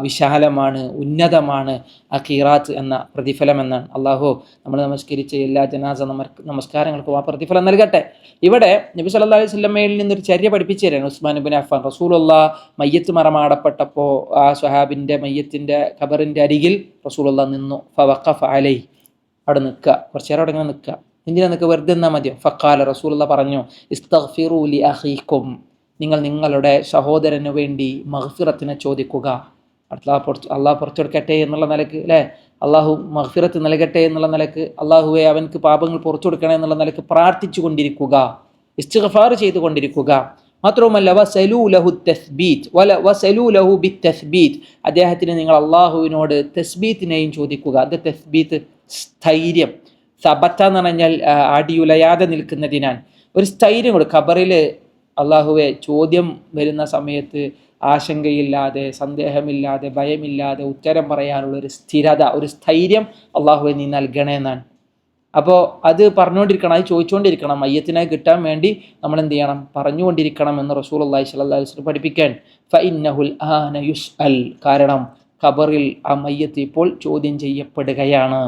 വിശാലമാണ്, ഉന്നതമാണ് ആ ഖീറാത്ത് എന്ന പ്രതിഫലം എന്നാണ്. അള്ളാഹു നമ്മൾ നമസ്കരിച്ച എല്ലാ ജനാസ നമസ്കാരങ്ങൾക്കും ആ പ്രതിഫലം നൽകട്ടെ. ഇവിടെ നബി സല്ലല്ലാഹു അലൈഹി വസല്ലമയിൽ നിന്നൊരു ചര്യ പഠിപ്പിച്ചു തരാണ് ഉസ്മാൻ ഇബ്നു അഫ്ഫാൻ. റസൂലുള്ളാഹ് മയ്യത്ത് മറമാടപ്പെട്ടപ്പോൾ ആ സ്വഹാബിൻ്റെ മയ്യത്തിൻ്റെ ഖബറിൻ്റെ അരികിൽ റസൂലുള്ളാഹ് നിന്നു. ഫവഖഫ അലൈഹി, അവിടെ നിൽക്കുക, കുറച്ച് നേരം അവിടെ ഇങ്ങനെ നിൽക്കുക. എന്തിനാ നിൽക്കുക? വെറുതെ നിന്നാൽ മതിയോ? ഫഖാല, റസൂലുള്ളാഹ് പറഞ്ഞു, ഇസ്തഗ്ഫിറൂ ലി അഖീക്കും, നിങ്ങൾ നിങ്ങളുടെ സഹോദരന് വേണ്ടി മഗ്ഫിറത്തിനെ ചോദിക്കുക. അള്ളാഹ് പുറത്തു കൊടുക്കട്ടെ എന്നുള്ള നിലക്ക് അല്ലേ, അള്ളാഹു മഗ്ഫിറത്ത് നൽകട്ടെ എന്നുള്ള നിലക്ക്, അള്ളാഹുവെ അവൻക്ക് പാപങ്ങൾ പുറത്തു കൊടുക്കണേ എന്നുള്ള നിലക്ക് പ്രാർത്ഥിച്ചു കൊണ്ടിരിക്കുക, ഇസ്തിഗ്ഫാർ ചെയ്തുകൊണ്ടിരിക്കുക. മാത്രവുമല്ല വസലൂ ലഹു തസ്ബീത്ത് വസലൂ ലഹു ബിത്തസ്ബീത്ത്, അദ്ദേഹത്തിന് നിങ്ങൾ അള്ളാഹുവിനോട് തസ്ബീത്തിനെയും ചോദിക്കുക. അത് തസ്ബീത്ത് സ്ഥൈര്യം, സബത്ത എന്ന് പറഞ്ഞാൽ അടിയുലയാതെ നിൽക്കുന്നതിനാൽ ഒരു സ്ഥൈര്യം കൊടുക്കുക. ഖബറിൽ അള്ളാഹുവെ ചോദ്യം വരുന്ന സമയത്ത് ആശങ്കയില്ലാതെ, സന്ദേഹമില്ലാതെ, ഭയമില്ലാതെ ഉത്തരം പറയാനുള്ള ഒരു സ്ഥിരത, ഒരു സ്ഥൈര്യം അള്ളാഹുവെ നീ നൽകണേ എന്നാണ്. അപ്പോൾ അത് പറഞ്ഞുകൊണ്ടിരിക്കണം, അത് ചോദിച്ചുകൊണ്ടിരിക്കണം. മയ്യത്തിനെ കിട്ടാൻ വേണ്ടി നമ്മൾ എന്ത് ചെയ്യണം? പറഞ്ഞുകൊണ്ടിരിക്കണം എന്ന് റസൂലുള്ളാഹി സ്വല്ലല്ലാഹു അലൈഹി വസല്ലം പഠിപ്പിക്കാൻ. ഫഇന്നഹുൽ ആന യുസ്അൽ, കാരണം ഖബറിൽ ആ മയ്യത്ത് ഇപ്പോൾ ചോദ്യം ചെയ്യപ്പെടുകയാണ്.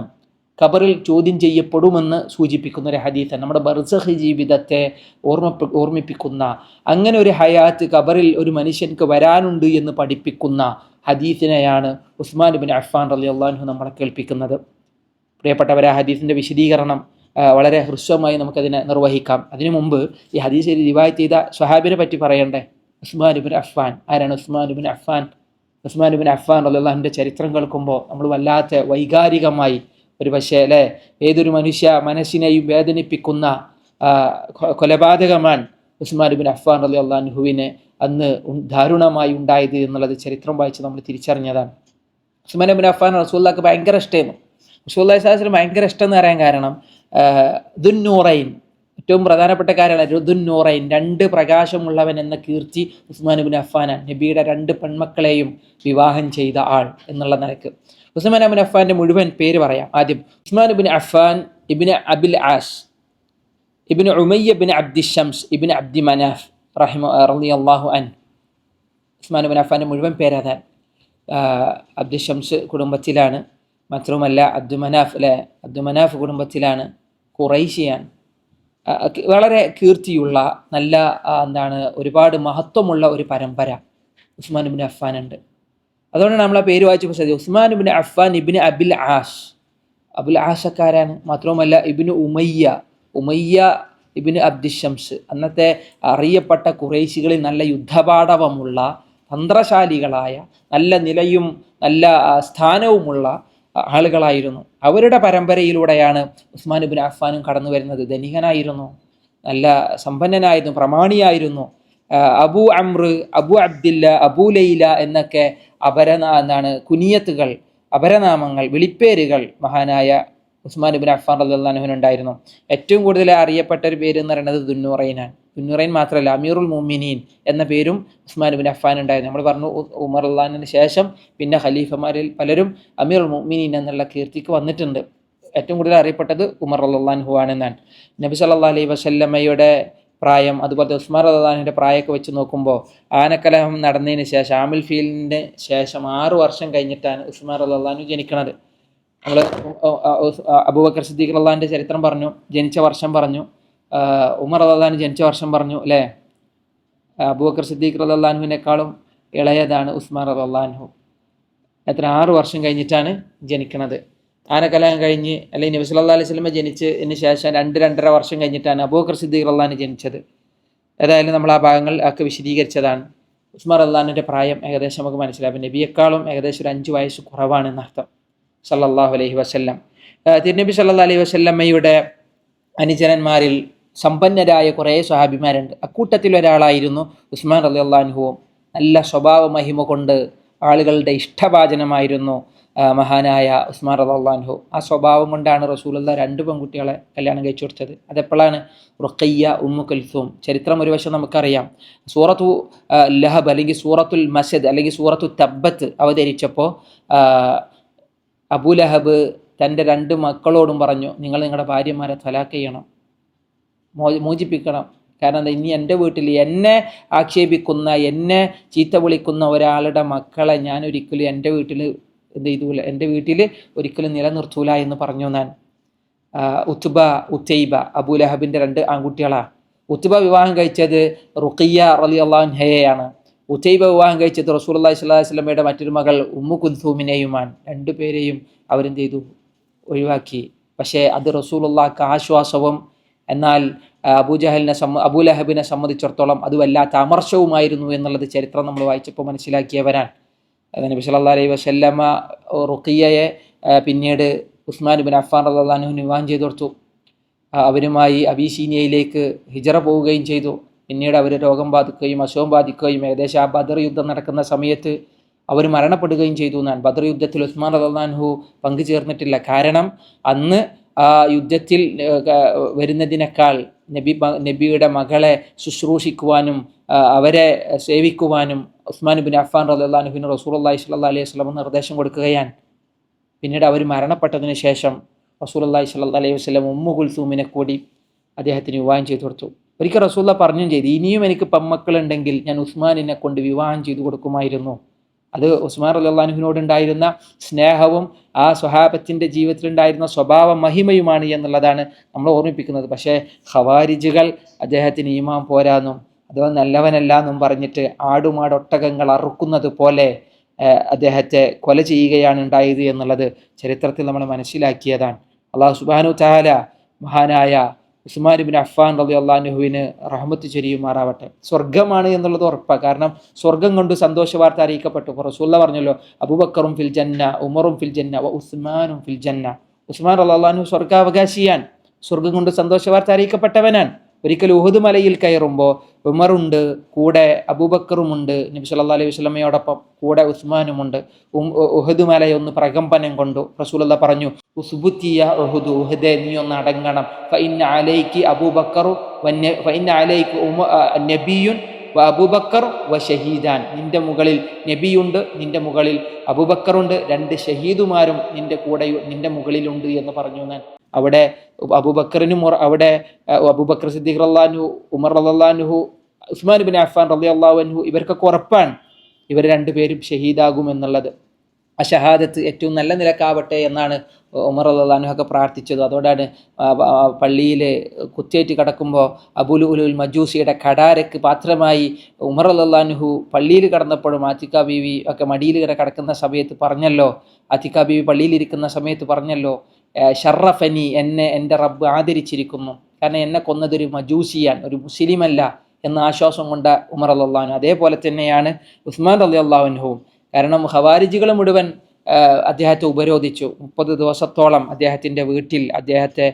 ഖബറിൽ ചോദ്യം ചെയ്യപ്പെടുമെന്ന് സൂചിപ്പിക്കുന്ന ഒരു ഹദീസാണ്. നമ്മുടെ ബർസഖ് ജീവിതത്തെ ഓർമ്മിപ്പിക്കുന്ന, അങ്ങനെ ഒരു ഹയാത്ത് ഖബറിൽ ഒരു മനുഷ്യൻക്ക് വരാനുണ്ട് എന്ന് പഠിപ്പിക്കുന്ന ഹദീസിനെയാണ് ഉസ്മാൻ ഇബ്നു അഫ്ഫാൻ റളിയല്ലാഹു അൻഹു നമ്മളെ കേൾപ്പിക്കുന്നത്. പ്രിയപ്പെട്ടവരെ, ഹദീസിൻ്റെ വിശദീകരണം വളരെ ഹ്രസ്വമായി നമുക്കതിനെ നിർവഹിക്കാം. അതിനു മുമ്പ് ഈ ഹദീസിൽ റിവായത്ത് ചെയ്ത സ്വഹാബിനെ പറ്റി പറയണ്ടേ. ഉസ്മാൻ ഇബ്നു അഫ്ഫാൻ ആരാണ്? ഉസ്മാൻ ഇബ്നു അഫ്ഫാൻ. ഉസ്മാൻ ഇബ്നു അഫ്ഫാൻ റളിയല്ലാഹുവിൻ്റെ ചരിത്രം കേൾക്കുമ്പോൾ നമ്മൾ വല്ലാത്ത വൈകാരികമായി, ഒരു പക്ഷേ അല്ലേ, ഏതൊരു മനുഷ്യ മനസ്സിനെയും വേദനിപ്പിക്കുന്ന കൊലപാതകമാണ് ഉസ്മാൻ ഇബ്നു അഫ്ഫാൻ റളിയല്ലാഹു അൻഹുവിനെ അന്ന് ദാരുണമായി ഉണ്ടായത് എന്നുള്ളത് ചരിത്രം വായിച്ച് നമ്മൾ തിരിച്ചറിഞ്ഞതാണ്. ഉസ്മാൻ ഇബ്നു അഫ്ഫാൻ റസൂലുള്ളാഹിക്ക് ഭയങ്കര ഇഷ്ടമായിരുന്നു. റസൂലുള്ളാഹി സ്വല്ലല്ലാഹു അലൈഹി വസല്ലം ഭയങ്കര ഇഷ്ടം എന്ന് പറയാൻ കാരണം ദുന്നൂറൈൻ, ഏറ്റവും പ്രധാനപ്പെട്ട കാര്യമാണ് ദുന്നൂറൈൻ, രണ്ട് പ്രകാശമുള്ളവൻ എന്ന കീർത്തി ഉസ്മാൻ ഇബ്നു അഫ്ഫാനാണ്. നബിയുടെ രണ്ട് പെൺമക്കളെയും വിവാഹം ചെയ്ത ആൾ എന്നുള്ള നിലക്ക്. ഉസ്മാൻ ഇബ്നു അഫ്ഫാൻ്റെ മുഴുവൻ പേര് പറയാം. ആദ്യം ഉസ്മാൻ ഇബ്നു അഫ്ഫാൻ ഇബ്നു അബിൽ ആസ് ഇബ്നു ഉമയ്യ ഇബ്നു അബ്ദിശംസ് ഇബ്നു അബ്ദി മനാഫ് റളിയല്ലാഹു അൻഹു. ഉസ്മാൻ ഇബ്നു അഫ്ഫാൻ്റെ മുഴുവൻ പേര് അതാണ്. അബ്ദിശംസ് കുടുംബത്തിലാണ്. മാത്രവുമല്ല അബ്ദുമനാഫ് അല്ലെ, അബ്ദുമനാഫ് കുടുംബത്തിലാണ്. ഖുറൈശിയാണ്. വളരെ കീർത്തിയുള്ള, നല്ല ഒരുപാട് മഹത്വമുള്ള ഒരു പരമ്പര ഉസ്മാൻ ഇബ്നു അഫ്ഫാൻ ഉണ്ട്. അതുകൊണ്ടാണ് നമ്മൾ ആ പേര് വായിച്ചപ്പോൾ ശ്രദ്ധിച്ചത്. ഉസ്മാൻ ഇബ്നു അഫ്ഫാൻ ഇബ്നു അബിൽ ആസ്, അബുൽ ആസക്കാരാണ്. മാത്രവുമല്ല ഇബ്നു ഉമയ്യ ഇബ്നു അബ്ദിശംസ്, അന്നത്തെ അറിയപ്പെട്ട ഖുറൈശികളിൽ നല്ല യുദ്ധപാടവമുള്ള, തന്ത്രശാലികളായ, നല്ല നിലയും നല്ല സ്ഥാനവുമുള്ള ആളുകളായിരുന്നു. അവരുടെ പരമ്പരയിലൂടെയാണ് ഉസ്മാൻ ഇബ്നു അഫ്ഫാനും കടന്നു വരുന്നത്. ധനികനായിരുന്നു, നല്ല സമ്പന്നനായിരുന്നു, പ്രമാണിയായിരുന്നു. അബു അംർ, അബു അബ്ദില്ല, അബു ലൈല എന്നൊക്കെ കുനിയത്തുകൾ, അപരനാമങ്ങൾ, വിളിപ്പേരുകൾ മഹാനായ ഉസ്മാൻ ഇബ്നു അഫ്ഫാൻ റളിയല്ലാഹു അൻഹുവിനുണ്ടായിരുന്നു. ഏറ്റവും കൂടുതൽ അറിയപ്പെട്ട ഒരു പേര് എന്ന് പറയുന്നത് ദുന്നൂറൈനാണ്. ദുന്നൂറൈൻ മാത്രമല്ല, അമീറുൽ മുഅ്മിനീൻ എന്ന പേരും ഉസ്മാൻ ഇബ്നു അഫ്ഫാൻ ഉണ്ടായിരുന്നു. നമ്മൾ പറഞ്ഞു ഉമർ റളിയല്ലാഹുവിന് ശേഷം പിന്നെ ഖലീഫമാരിൽ പലരും അമീറുൽ മുഅ്മിനീൻ എന്നുള്ള കീർത്തിക്ക് വന്നിട്ടുണ്ട്. ഏറ്റവും കൂടുതൽ അറിയപ്പെട്ടത് ഉമർ റളിയല്ലാഹു അൻഹു ആണെന്നാണ്. നബി സല്ലല്ലാഹു അലൈഹി വസല്ലമയുടെ പ്രായം, അതുപോലെ ഉസ്മാൻ റളിയല്ലാഹു അൻഹുവിൻ്റെ പ്രായമൊക്കെ വെച്ച് നോക്കുമ്പോൾ ആനക്കലഹം നടന്നതിന് ശേഷം, ആമിൽ ഫീലിൻ്റെ ശേഷം 6 വർഷം കഴിഞ്ഞിട്ടാണ് ഉസ്മാൻ റളിയല്ലാഹു അൻഹു ജനിക്കുന്നത്. നമ്മൾ അബൂബക്കർ സിദ്ദീഖ് റളിയല്ലാഹുവിൻ്റെ ചരിത്രം പറഞ്ഞു, ജനിച്ച വർഷം പറഞ്ഞു. ഉമർ റളിയല്ലാഹു അൻഹു ജനിച്ച വർഷം പറഞ്ഞു അല്ലേ. അബൂബക്കർ സിദ്ദീഖ് റളിയല്ലാഹു അൻഹുവിനേക്കാളും ഇളയതാണ് ഉസ്മാൻ റളിയല്ലാഹു അൻഹു. 6 വർഷം കഴിഞ്ഞിട്ടാണ് ജനിക്കുന്നത്. ആനക്കലഹം കഴിഞ്ഞ് അല്ലെങ്കിൽ നബി സല്ലല്ലാഹു അലൈഹി വസല്ലം ജനിച്ചതിന് ശേഷം 2-2.5 വർഷം കഴിഞ്ഞിട്ടാണ് അബൂബക്കർ സിദ്ദീഖ് റളിയല്ലാഹു അൻഹു ജനിച്ചത്. ഏതായാലും നമ്മൾ ആ ഭാഗങ്ങൾ ഒക്കെ വിശദീകരിച്ചതാണ്. ഉസ്മാൻ റളിയല്ലാഹു അൻഹുവിൻ്റെ പ്രായം ഏകദേശം നമുക്ക് മനസ്സിലാവും. നബിയേക്കാളും ഏകദേശം ഒരു 5 വയസ്സ് കുറവാണ് എന്നർത്ഥം സല്ലല്ലാഹു അലൈഹി വസല്ലം. തിരുനബി സല്ലല്ലാഹു അലൈഹി വസല്ലമയുടെ അനുചരന്മാരിൽ സമ്പന്നരായ കുറേ സ്വഹാബിമാരുണ്ട്. അക്കൂട്ടത്തിൽ ഒരാളായിരുന്നു ഉസ്മാൻ റളിയല്ലാഹു അൻഹുവും. നല്ല സ്വഭാവ മഹിമ കൊണ്ട് ആളുകളുടെ ഇഷ്ടഭാജനമായിരുന്നു മഹാനായ ഉസ്മാൻ റളിയല്ലാഹു അൻഹു. ആ സ്വഭാവം കൊണ്ടാണ് റസൂലുള്ളാഹി 2 പെൺകുട്ടികളെ കല്യാണം കഴിച്ചു കൊടുത്തത്. അതെപ്പോഴാണ്? റുഖയ്യ, ഉമ്മു കുൽസൂം. ചരിത്രം ഒരു വശം നമുക്കറിയാം. സൂറത്തു ലഹബ് അല്ലെങ്കിൽ സൂറത്തുൽ മസദ് അല്ലെങ്കിൽ സൂറത്തു തബ്ബത്ത് അവതരിച്ചപ്പോൾ അബൂലഹബ് തൻ്റെ 2 മക്കളോടും പറഞ്ഞു, നിങ്ങൾ നിങ്ങളുടെ ഭാര്യമാരെ തലാഖ് ചെയ്യണം, മോചിപ്പിക്കണം. കാരണം എന്താ, ഇനി എൻ്റെ വീട്ടിൽ എന്നെ ആക്ഷേപിക്കുന്ന, എന്നെ ചീത്ത വിളിക്കുന്ന ഒരാളുടെ മക്കളെ ഞാൻ ഒരിക്കലും എൻ്റെ വീട്ടിൽ എൻ്റെ വീട്ടിൽ ഒരിക്കലും നിലനിർത്തൂല എന്ന് പറഞ്ഞു. ഞാൻ ഉത്ബ, ഉത്തൈബ, അബൂലഹബിൻ്റെ 2 ആൺകുട്ടികളാണ്. ഉത്ബ വിവാഹം കഴിച്ചത് റുഖയ്യ റളിയല്ലാഹു അൻഹയെയാണ്. ഉത്തൈബ വിവാഹം കഴിച്ചത് റസൂലുള്ളാഹി സ്വല്ലല്ലാഹു അലൈഹി വസല്ലമയുടെ മറ്റൊരു മകൾ ഉമ്മു കുൽസൂമിനെയുമാണ്. 2 പേരെയും അവരെന്ത് ചെയ്തു? ഒഴിവാക്കി. പക്ഷേ അത് റസൂലുള്ളാഹിക്ക് ആശ്വാസവും എന്നാൽ അബൂലഹബിനെ സംബന്ധിച്ചിടത്തോളം അത് വല്ലാത്ത അമർഷവുമായിരുന്നു എന്നുള്ളത് ചരിത്രം നമ്മൾ വായിച്ചപ്പോൾ മനസ്സിലാക്കിയവരാണ്. നബി സല്ലല്ലാഹു അലൈഹി വസല്ലമ റുഖിയ്യയെ പിന്നീട് ഉസ്മാൻ ഇബ്നു അഫ്ഫാൻ റളിയല്ലാഹു അൻഹു വിവാഹം ചെയ്തു കൊടുത്തു. അവരുമായി അബീസീനിയയിലേക്ക് ഹിജറ പോവുകയും ചെയ്തു. പിന്നീട് അവർ രോഗം ബാധിക്കുകയും അസുഖം ബാധിക്കുകയും ഏകദേശം ആ ബദർ യുദ്ധം നടക്കുന്ന സമയത്ത് അവർ മരണപ്പെടുകയും ചെയ്തു എന്നാണ്. ബദർ യുദ്ധത്തിൽ ഉസ്മാൻ റളിയല്ലാഹു അൻഹു പങ്കുചേർന്നിട്ടില്ല. കാരണം അന്ന് ആ യുദ്ധത്തിൽ വരുന്നതിനേക്കാൾ നബിയുടെ മകളെ ശുശ്രൂഷിക്കുവാനും അവരെ സേവിക്കുവാനും ഉസ്മാൻ ഇബ്നു അഫ്ഫാൻ റളിയല്ലാഹു അൻഹുവിന് റസൂലുള്ളാഹി സ്വല്ലല്ലാഹു അലൈഹി വസല്ലം നിർദ്ദേശം കൊടുക്കുകയാണ്. പിന്നീട് അവർ മരണപ്പെട്ടതിന് ശേഷം റസൂലുള്ളാഹി സ്വല്ലല്ലാഹു അലൈഹി വസല്ലം ഉമ്മു കുൽസൂമിനെ കൂടി അദ്ദേഹത്തിന് വിവാഹം ചെയ്തു കൊടുത്തു. ഒരിക്കൽ റസൂലുള്ളാഹി പറഞ്ഞും ചെയ്തു, ഇനിയും എനിക്ക് പെൺമക്കളുണ്ടെങ്കിൽ ഞാൻ ഉസ്മാനിനെ കൊണ്ട് വിവാഹം ചെയ്തു കൊടുക്കുമായിരുന്നു. അത് ഉസ്മാൻ റളിയല്ലാഹു അൻഹുവിനോടുണ്ടായിരുന്ന സ്നേഹവും ആ സ്വഹാബത്തിൻ്റെ ജീവിതത്തിലുണ്ടായിരുന്ന സ്വഭാവ മഹിമയുമാണ് എന്നുള്ളതാണ് നമ്മൾ ഓർമ്മിപ്പിക്കുന്നത്. പക്ഷേ ഖവാരിജുകൾ അദ്ദേഹത്തിന് ഈമാൻ പോരാന്നും അഥവാ നല്ലവനല്ല എന്നും പറഞ്ഞിട്ട് ആടുമാടൊട്ടകങ്ങൾ അറുക്കുന്നത് പോലെ അദ്ദേഹത്തെ കൊല ചെയ്യുകയാണ് ഉണ്ടായത് എന്നുള്ളത് ചരിത്രത്തിൽ നമ്മൾ മനസ്സിലാക്കിയതാണ്. അല്ലാഹു സുബ്ഹാനഹു തആല മഹാനായ ഉസ്മാൻ ഇബ്നു അഫ്ഫാൻ റളിയല്ലാഹു അൻഹുവിന് റഹ്മത്ത് ചൊരിയുമാറാവട്ടെ. സ്വർഗ്ഗമാണ് എന്നുള്ളത് ഉറപ്പാണ്. കാരണം സ്വർഗ്ഗം കൊണ്ട് സന്തോഷ വാർത്ത അറിയിക്കപ്പെട്ടു. റസൂലുള്ളാഹി പറഞ്ഞല്ലോ, അബൂബക്കറും ഫിൽ ജന്ന, ഉമറും ഫിൽ ജന്ന, വ ഉസ്മാനും ഫിൽ ജന്ന. ഉസ്മാൻ റളിയല്ലാഹു അൻഹു സ്വർഗ്ഗാവകാശിയാണ്, സ്വർഗ്ഗം കൊണ്ട് സന്തോഷ വാർത്ത അറിയിക്കപ്പെട്ടവനാണ്. ഒരിക്കൽ ഉഹദ് മലയിൽ കയറുമ്പോൾ ഉമറുണ്ട്, കൂടെ അബൂബക്കറുമുണ്ട്, നബി സല്ലല്ലാഹു അലൈഹി വസല്ലമയോടൊപ്പം കൂടെ ഉസ്മാനുമുണ്ട്. ഉഹദ് മലയൊന്ന് പ്രകമ്പനം കൊണ്ടു. റസൂലുള്ളാഹി പറഞ്ഞു, ഉസ്ബുത്തിയ ഉഹദ്, ഉഹദേ നീ ഒന്ന് അടങ്ങണം. ഫഇന്ന അലൈകി അബൂബക്കറു ഫഇന്ന അലൈകി നബിയുൻ വ അബൂബക്കർ വ ഷഹീദാൻ. നിന്റെ മുകളിൽ നബിയുണ്ട്, നിന്റെ മുകളിൽ അബൂബക്കറുണ്ട്, 2 ഷഹീദുമാരും നിന്റെ മുകളിലുണ്ട് എന്ന് പറഞ്ഞു. ഞാൻ അവിടെ അബൂബക്കറിനും അവിടെ അബൂബക്കർ സിദ്ദീഖ് റളിയല്ലാഹു അൻഹു, ഉമർ റളിയല്ലാഹു അൻഹു, ഉസ്മാൻ ഇബ്നു അഫ്ഫാൻ റളിയല്ലാഹു അൻഹു ഇവർക്കൊക്കെ ഉറപ്പാണ് ഇവർ 2 പേരും ഷഹീദാകും എന്നുള്ളത്. ആ ഷഹാദത്ത് ഏറ്റവും നല്ല നിലക്കാവട്ടെ എന്നാണ് ഉമർ റളിയല്ലാഹു അൻഹു ഒക്കെ പ്രാർത്ഥിച്ചത്. അതോടാണ് പള്ളിയിൽ കുത്തേറ്റ് കിടക്കുമ്പോൾ അബൂലുൽ മജൂസിയുടെ കടാരക്ക് പാത്രമായി ഉമർ റളിയല്ലാഹു അൻഹു പള്ളിയിൽ കിടന്നപ്പോഴും ആതിക ബീവി ഒക്കെ മടിയിൽ കിടക്കുന്ന സമയത്ത് പറഞ്ഞല്ലോ, ആതിക ബീവി പള്ളിയിലിരിക്കുന്ന സമയത്ത് പറഞ്ഞല്ലോ, ഷറഫനി, എന്നെ എൻ്റെ റബ്ബ് ആദരിച്ചിരിക്കുന്നു, കാരണം എന്നെ കൊന്നതൊരു മജൂസിയാൻ, ഒരു മുസ്ലിമല്ല എന്ന ആശ്വാസം കൊണ്ട ഉമർ റളിയല്ലാഹു അൻഹു. അതേപോലെ തന്നെയാണ് ഉസ്മാൻ റളിയല്ലാഹു അൻഹുവും. കാരണം ഖവാരിജികൾ മുഴുവൻ അദ്ദേഹത്തെ ഉപരോധിച്ചു. 30 ദിവസത്തോളം അദ്ദേഹത്തിൻ്റെ വീട്ടിൽ അദ്ദേഹത്തെ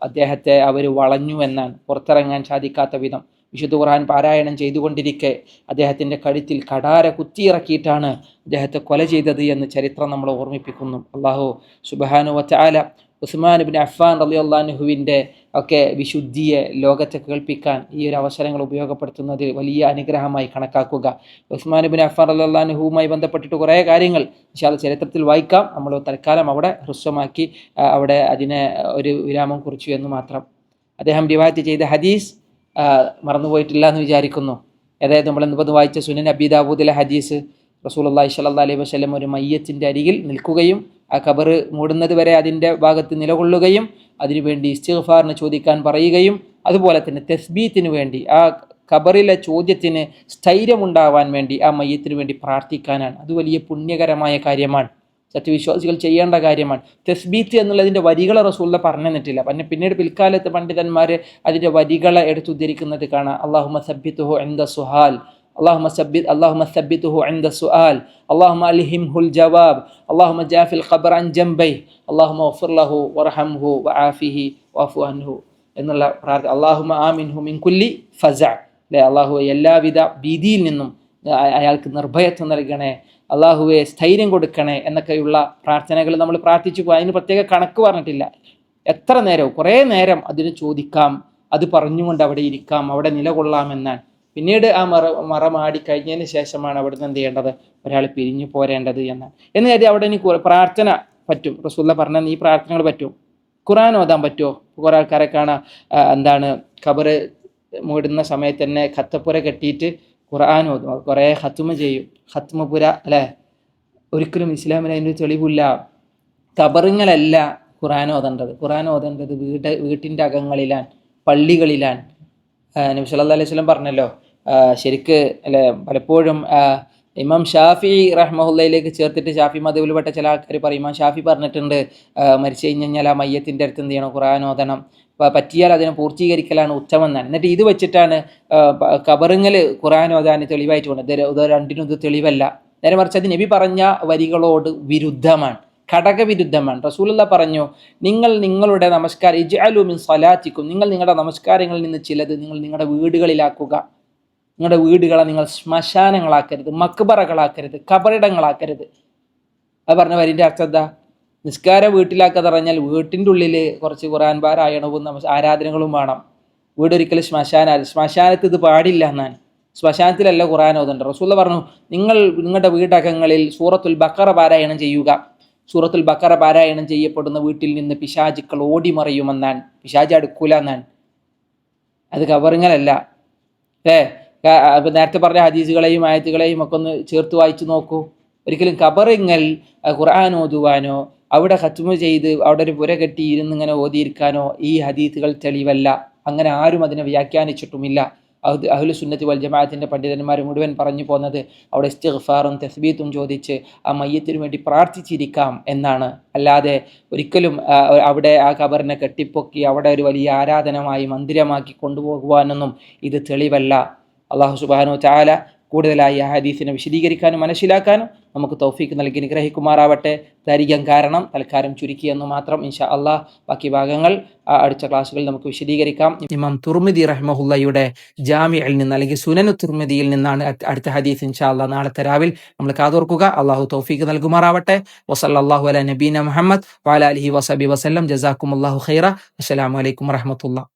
അദ്ദേഹത്തെ അവർ വളഞ്ഞു എന്നാണ്. പുറത്തിറങ്ങാൻ സാധിക്കാത്ത വിധം. വിശുദ്ധ ഖുർആൻ പാരായണം ചെയ്തുകൊണ്ടിരിക്കെ അദ്ദേഹത്തിൻ്റെ കഴുത്തിൽ കടാര കുത്തിയിറക്കിയിട്ടാണ് അദ്ദേഹത്തെ കൊല ചെയ്തത് എന്ന് ചരിത്രം നമ്മളെ ഓർമ്മിപ്പിക്കുന്നു. അല്ലാഹു സുബ്ഹാനഹു വ തആല ഉസ്മാൻ ഇബ്നു അഫ്ഫാൻ റളിയല്ലാഹു അൻഹുവിൻ്റെ ഒക്കെ വിശുദ്ധിയെ ലോകത്തെ കേൾപ്പിക്കാൻ ഈ ഒരു അവസരങ്ങൾ ഉപയോഗപ്പെടുത്തുന്നത് വലിയ അനുഗ്രഹമായി കണക്കാക്കുക. ഉസ്മാൻ ഇബ്നു അഫ്ഫാൻ റളിയല്ലാഹു അൻഹുവുമായി ബന്ധപ്പെട്ടിട്ട് കുറേ കാര്യങ്ങൾ ഇൻഷാ അല്ലാഹ് ചരിത്രത്തിൽ വായിക്കാം. നമ്മൾ തൽക്കാലം അവിടെ ഹ്രസ്വമാക്കി അവിടെ അതിനെ ഒരു വിരാമം കുറിച്ചു എന്ന് മാത്രം. അദ്ദേഹം റിവായത്ത് ചെയ്ത ഹദീസ് മറന്നുപോയിട്ടില്ല എന്ന് വിചാരിക്കുന്നു. അതായത് നമ്മൾ ഇന്ന് വായിച്ച സുനൻ അബീ ദാവൂദിലെ ഹദീസ്, റസൂലുള്ളാഹി സ്വല്ലല്ലാഹു അലൈഹി വസല്ലം ഒരു മയ്യത്തിൻ്റെ അരികിൽ നിൽക്കുകയും ആ ഖബർ മൂടുന്നത് വരെ അതിൻ്റെ ഭാഗത്ത് നിലകൊള്ളുകയും അതിനുവേണ്ടി ഇസ്തിഗ്ഫാറിന് ചോദിക്കാൻ പറയുകയും അതുപോലെ തന്നെ തസ്ബീത്തിന് വേണ്ടി ആ ഖബറിലെ ചോദ്യത്തിന് സ്ഥൈര്യമുണ്ടാവാൻ വേണ്ടി ആ മയ്യത്തിന് വേണ്ടി പ്രാർത്ഥിക്കാനാണ്. അത് വലിയ പുണ്യകരമായ കാര്യമാണ്, സത്യവിശ്വാസികൾ ചെയ്യേണ്ട കാര്യമാണ്. തസ്ബീത്ത് എന്നുള്ളതിൻ്റെ വരികളെ റസൂലുള്ളാഹി പറഞ്ഞു തന്നിട്ടില്ല. പിന്നീട് പിൽക്കാലത്ത് പണ്ഡിതന്മാർ അതിൻ്റെ വരികളെ എടുത്തുദ്ധരിക്കുന്നത് കാണാം. അല്ലാഹുമ്മ സബ്ബിത്ഹു ഇൻദ സുഹാൽ, اللهم ثبته عند السؤال، اللهم ألهمه الجواب، اللهم جاف القبر عن جنبيه، اللهم اغفر له وارحمه وعافه واعف عنه എന്നുള്ള പ്രാർത്ഥന. അല്ലാഹുമ്മ ആമിൻഹു മിൻ കുല്ലി ഫസഅ, അല്ലേ, അല്ലാഹുവേ എല്ലാവിധ ഭീതിയിൽ നിന്നും അയാൾക്ക് നിർഭയത്വം നൽകണേ, അല്ലാഹുവേ സ്ഥൈര്യം കൊടുക്കണേ എന്നൊക്കെയുള്ള പ്രാർത്ഥനകൾ നമ്മൾ പ്രാർത്ഥിച്ചു പോയി. അതിന് പ്രത്യേക കണക്ക് പറഞ്ഞിട്ടില്ല. എത്ര നേരവും കുറേ നേരം അതിന് ചോദിക്കാം, അത് പറഞ്ഞുകൊണ്ട് അവിടെ ഇരിക്കാം, അവിടെ നിലകൊള്ളാമെന്നാണ്. പിന്നീട് ആ മറമാടി കഴിഞ്ഞതിന് ശേഷമാണ് അവിടുന്ന് എന്ത് ചെയ്യേണ്ടത്, ഒരാൾ പിരിഞ്ഞു പോരേണ്ടത് എന്നാണ്. എന്ന് കരുതി അവിടെ ഇനി പ്രാർത്ഥന പറ്റും, റസൂലുള്ളാഹി പറഞ്ഞ ഈ പ്രാർത്ഥനകൾ പറ്റും. ഖുർആൻ ഓതാൻ പറ്റുമോ? കുറേ ആൾക്കാരെ കാണാം, ഖബർ മൂടുന്ന സമയത്ത് തന്നെ ഖത്തപ്പുര കെട്ടിയിട്ട് ഖുർആൻ ഓതും, കുറേ ഖത്മ ചെയ്യും. ഖത്മപുര അല്ലേ, ഒരിക്കലും ഇസ്ലാമിന് അതിൻ്റെ തെളിവില്ല. ഖബറുകളല്ല ഖുർആൻ ഓതേണ്ടത് വീട്ടിൻ്റെ അകങ്ങളിലാണ്, പള്ളികളിലാണ്. നബി സല്ലല്ലാഹു അലൈഹി വസല്ലം പറഞ്ഞല്ലോ, ശരിക്ക് അല്ലെ, പലപ്പോഴും ഇമാം ഷാഫി റഹ്മഹുല്ലയിലേക്ക് ചേർത്തിട്ട് ഷാഫി മദ്ഹബിൽപ്പെട്ട ചില ആൾക്കാർ പറയും, ഇമാം ഷാഫി പറഞ്ഞിട്ടുണ്ട് മരിച്ചു കഴിഞ്ഞാൽ ആ മയ്യത്തിൻ്റെ അടുത്ത് എന്ത് ചെയ്യണം, ഖുർആൻ ഓതണം, പറ്റിയാൽ അതിനെ പൂർത്തീകരിക്കലാണ് ഉത്തമെന്നാണ്. എന്നിട്ട് ഇത് വെച്ചിട്ടാണ് ഖബറിങ്ങൽ ഖുർആൻ ഓതാൻ തെളിവായിട്ട് കൊണ്ടത്. രണ്ടിനും ഇത് തെളിവല്ല. നേരെ മറിച്ച് അത് നബി പറഞ്ഞ വരികളോട് വിരുദ്ധമാണ്, ഘടകവിരുദ്ധമാണ്. റസൂലുള്ളാഹി പറഞ്ഞു, നിങ്ങൾ നിങ്ങളുടെ നമസ്കാരം ഇജ്അലു മിൻ സ്വലാത്തിക്കും, നിങ്ങൾ നിങ്ങളുടെ നമസ്കാരങ്ങളിൽ നിന്ന് ചിലത് നിങ്ങൾ നിങ്ങളുടെ വീടുകളിലാക്കുക. നിങ്ങളുടെ വീടുകളെ നിങ്ങൾ ശ്മശാനങ്ങളാക്കരുത്, മക്ബറകളാക്കരുത്, ഖബറിടങ്ങളാക്കരുത്. അത് പറഞ്ഞ വരിൻ്റെ അർത്ഥം എന്താ? നിസ്കാരം വീട്ടിലാക്കാന്ന് പറഞ്ഞാൽ വീട്ടിൻ്റെ ഉള്ളിൽ കുറച്ച് ഖുർആൻ പാരായണവും ആരാധനകളും വേണം. വീടൊരിക്കലും ശ്മശാനത്ത് ഇത് പാടില്ല എന്നാണ്. ശ്മശാനത്തിലല്ല ഖുർആൻ ഓതേണ്ടത്. റസൂലുള്ളാഹി പറഞ്ഞു, നിങ്ങൾ നിങ്ങളുടെ വീടകങ്ങളിൽ സൂറത്തുൽ ബഖറ പാരായണം ചെയ്യുക. സൂറത്തുൽ ബഖറ പാരായണം ചെയ്യപ്പെടുന്ന വീട്ടിൽ നിന്ന് പിശാചുക്കൾ ഓടിമറയുമെന്നാണ്, പിശാച് അടുക്കൂല എന്നാണ്. അത് ഖബറിങ്ങലല്ല. നേരത്തെ പറഞ്ഞ ഹദീസുകളെയും ആയത്തുകളെയും ഒക്കെ ഒന്ന് ചേർത്ത് വായിച്ചു നോക്കൂ. ഒരിക്കലും ഖബറിങ്ങൽ ഖുർആൻ ഓതുവാനോ അവിടെ ഖത്മ ചെയ്ത് അവിടെ ഒരു പുര കെട്ടി ഇരുന്നിങ്ങനെ ഓതിയിരിക്കാനോ ഈ ഹദീസുകൾ തെളിവല്ല. അങ്ങനെ ആരും അതിനെ വ്യാഖ്യാനിച്ചിട്ടുമില്ല. അഹ്ലു സുന്നത്തി വൽ ജമാഅത്തിൻ്റെ പണ്ഡിതന്മാർ മുഴുവൻ പറഞ്ഞു പോകുന്നത് അവിടെ ഇസ്തിഗ്ഫാറും തസ്ബീത്തും ചോദിച്ച് ആ മയ്യത്തിനു വേണ്ടി പ്രാർത്ഥിച്ചിരിക്കാം എന്നാണ്. അല്ലാതെ ഒരിക്കലും അവിടെ ആ ഖബറിനെ കെട്ടിപ്പൊക്കി അവിടെ ഒരു വലിയ ആരാധനമായി മന്ദിരമാക്കി കൊണ്ടുപോകുവാനൊന്നും ഇത് തെളിവല്ല. അല്ലാഹു സുബ്ഹാനഹു വ തആല കൂടുതലായി ആ ഹദീസിനെ വിശദീകരിക്കാനും മനസ്സിലാക്കാനും നമുക്ക് തൗഫീക്ക് നൽകി അനുഗ്രഹിക്കുമാറാവട്ടെ. ദൈർഘ്യം കാരണം തൽക്കാലം ചുരുക്കിയെന്ന് മാത്രം. ഇൻഷാ അള്ളാഹ് ബാക്കി ഭാഗങ്ങൾ അടുത്ത ക്ലാസ്സുകളിൽ നമുക്ക് വിശദീകരിക്കാം. ഇമാം തുർമിദി റഹ്മഹുല്ലയുടെ ജാമിഇൽ നിന്ന് അല്ലെങ്കിൽ സുനനു തുർമിദിയിൽ നിന്നാണ് അടുത്ത ഹദീസ്. ഇൻഷാ അള്ളാഹ് നാളത്തെ രാവിൽ നമ്മൾ കാതോർക്കുക. അള്ളാഹു തൗഫീക്ക് നൽകുമാറാവട്ടെ. വസല്ലല്ലാഹു അലാ നബീന മുഹമ്മദ് വഅലാ ആലിഹി വസഹ്ബിഹി വസല്ലം. ജസാക്കുമുല്ലാഹു ഖൈറ. അസ്സലാമു അലൈക്കും വറഹ്മത്തുള്ളാഹി.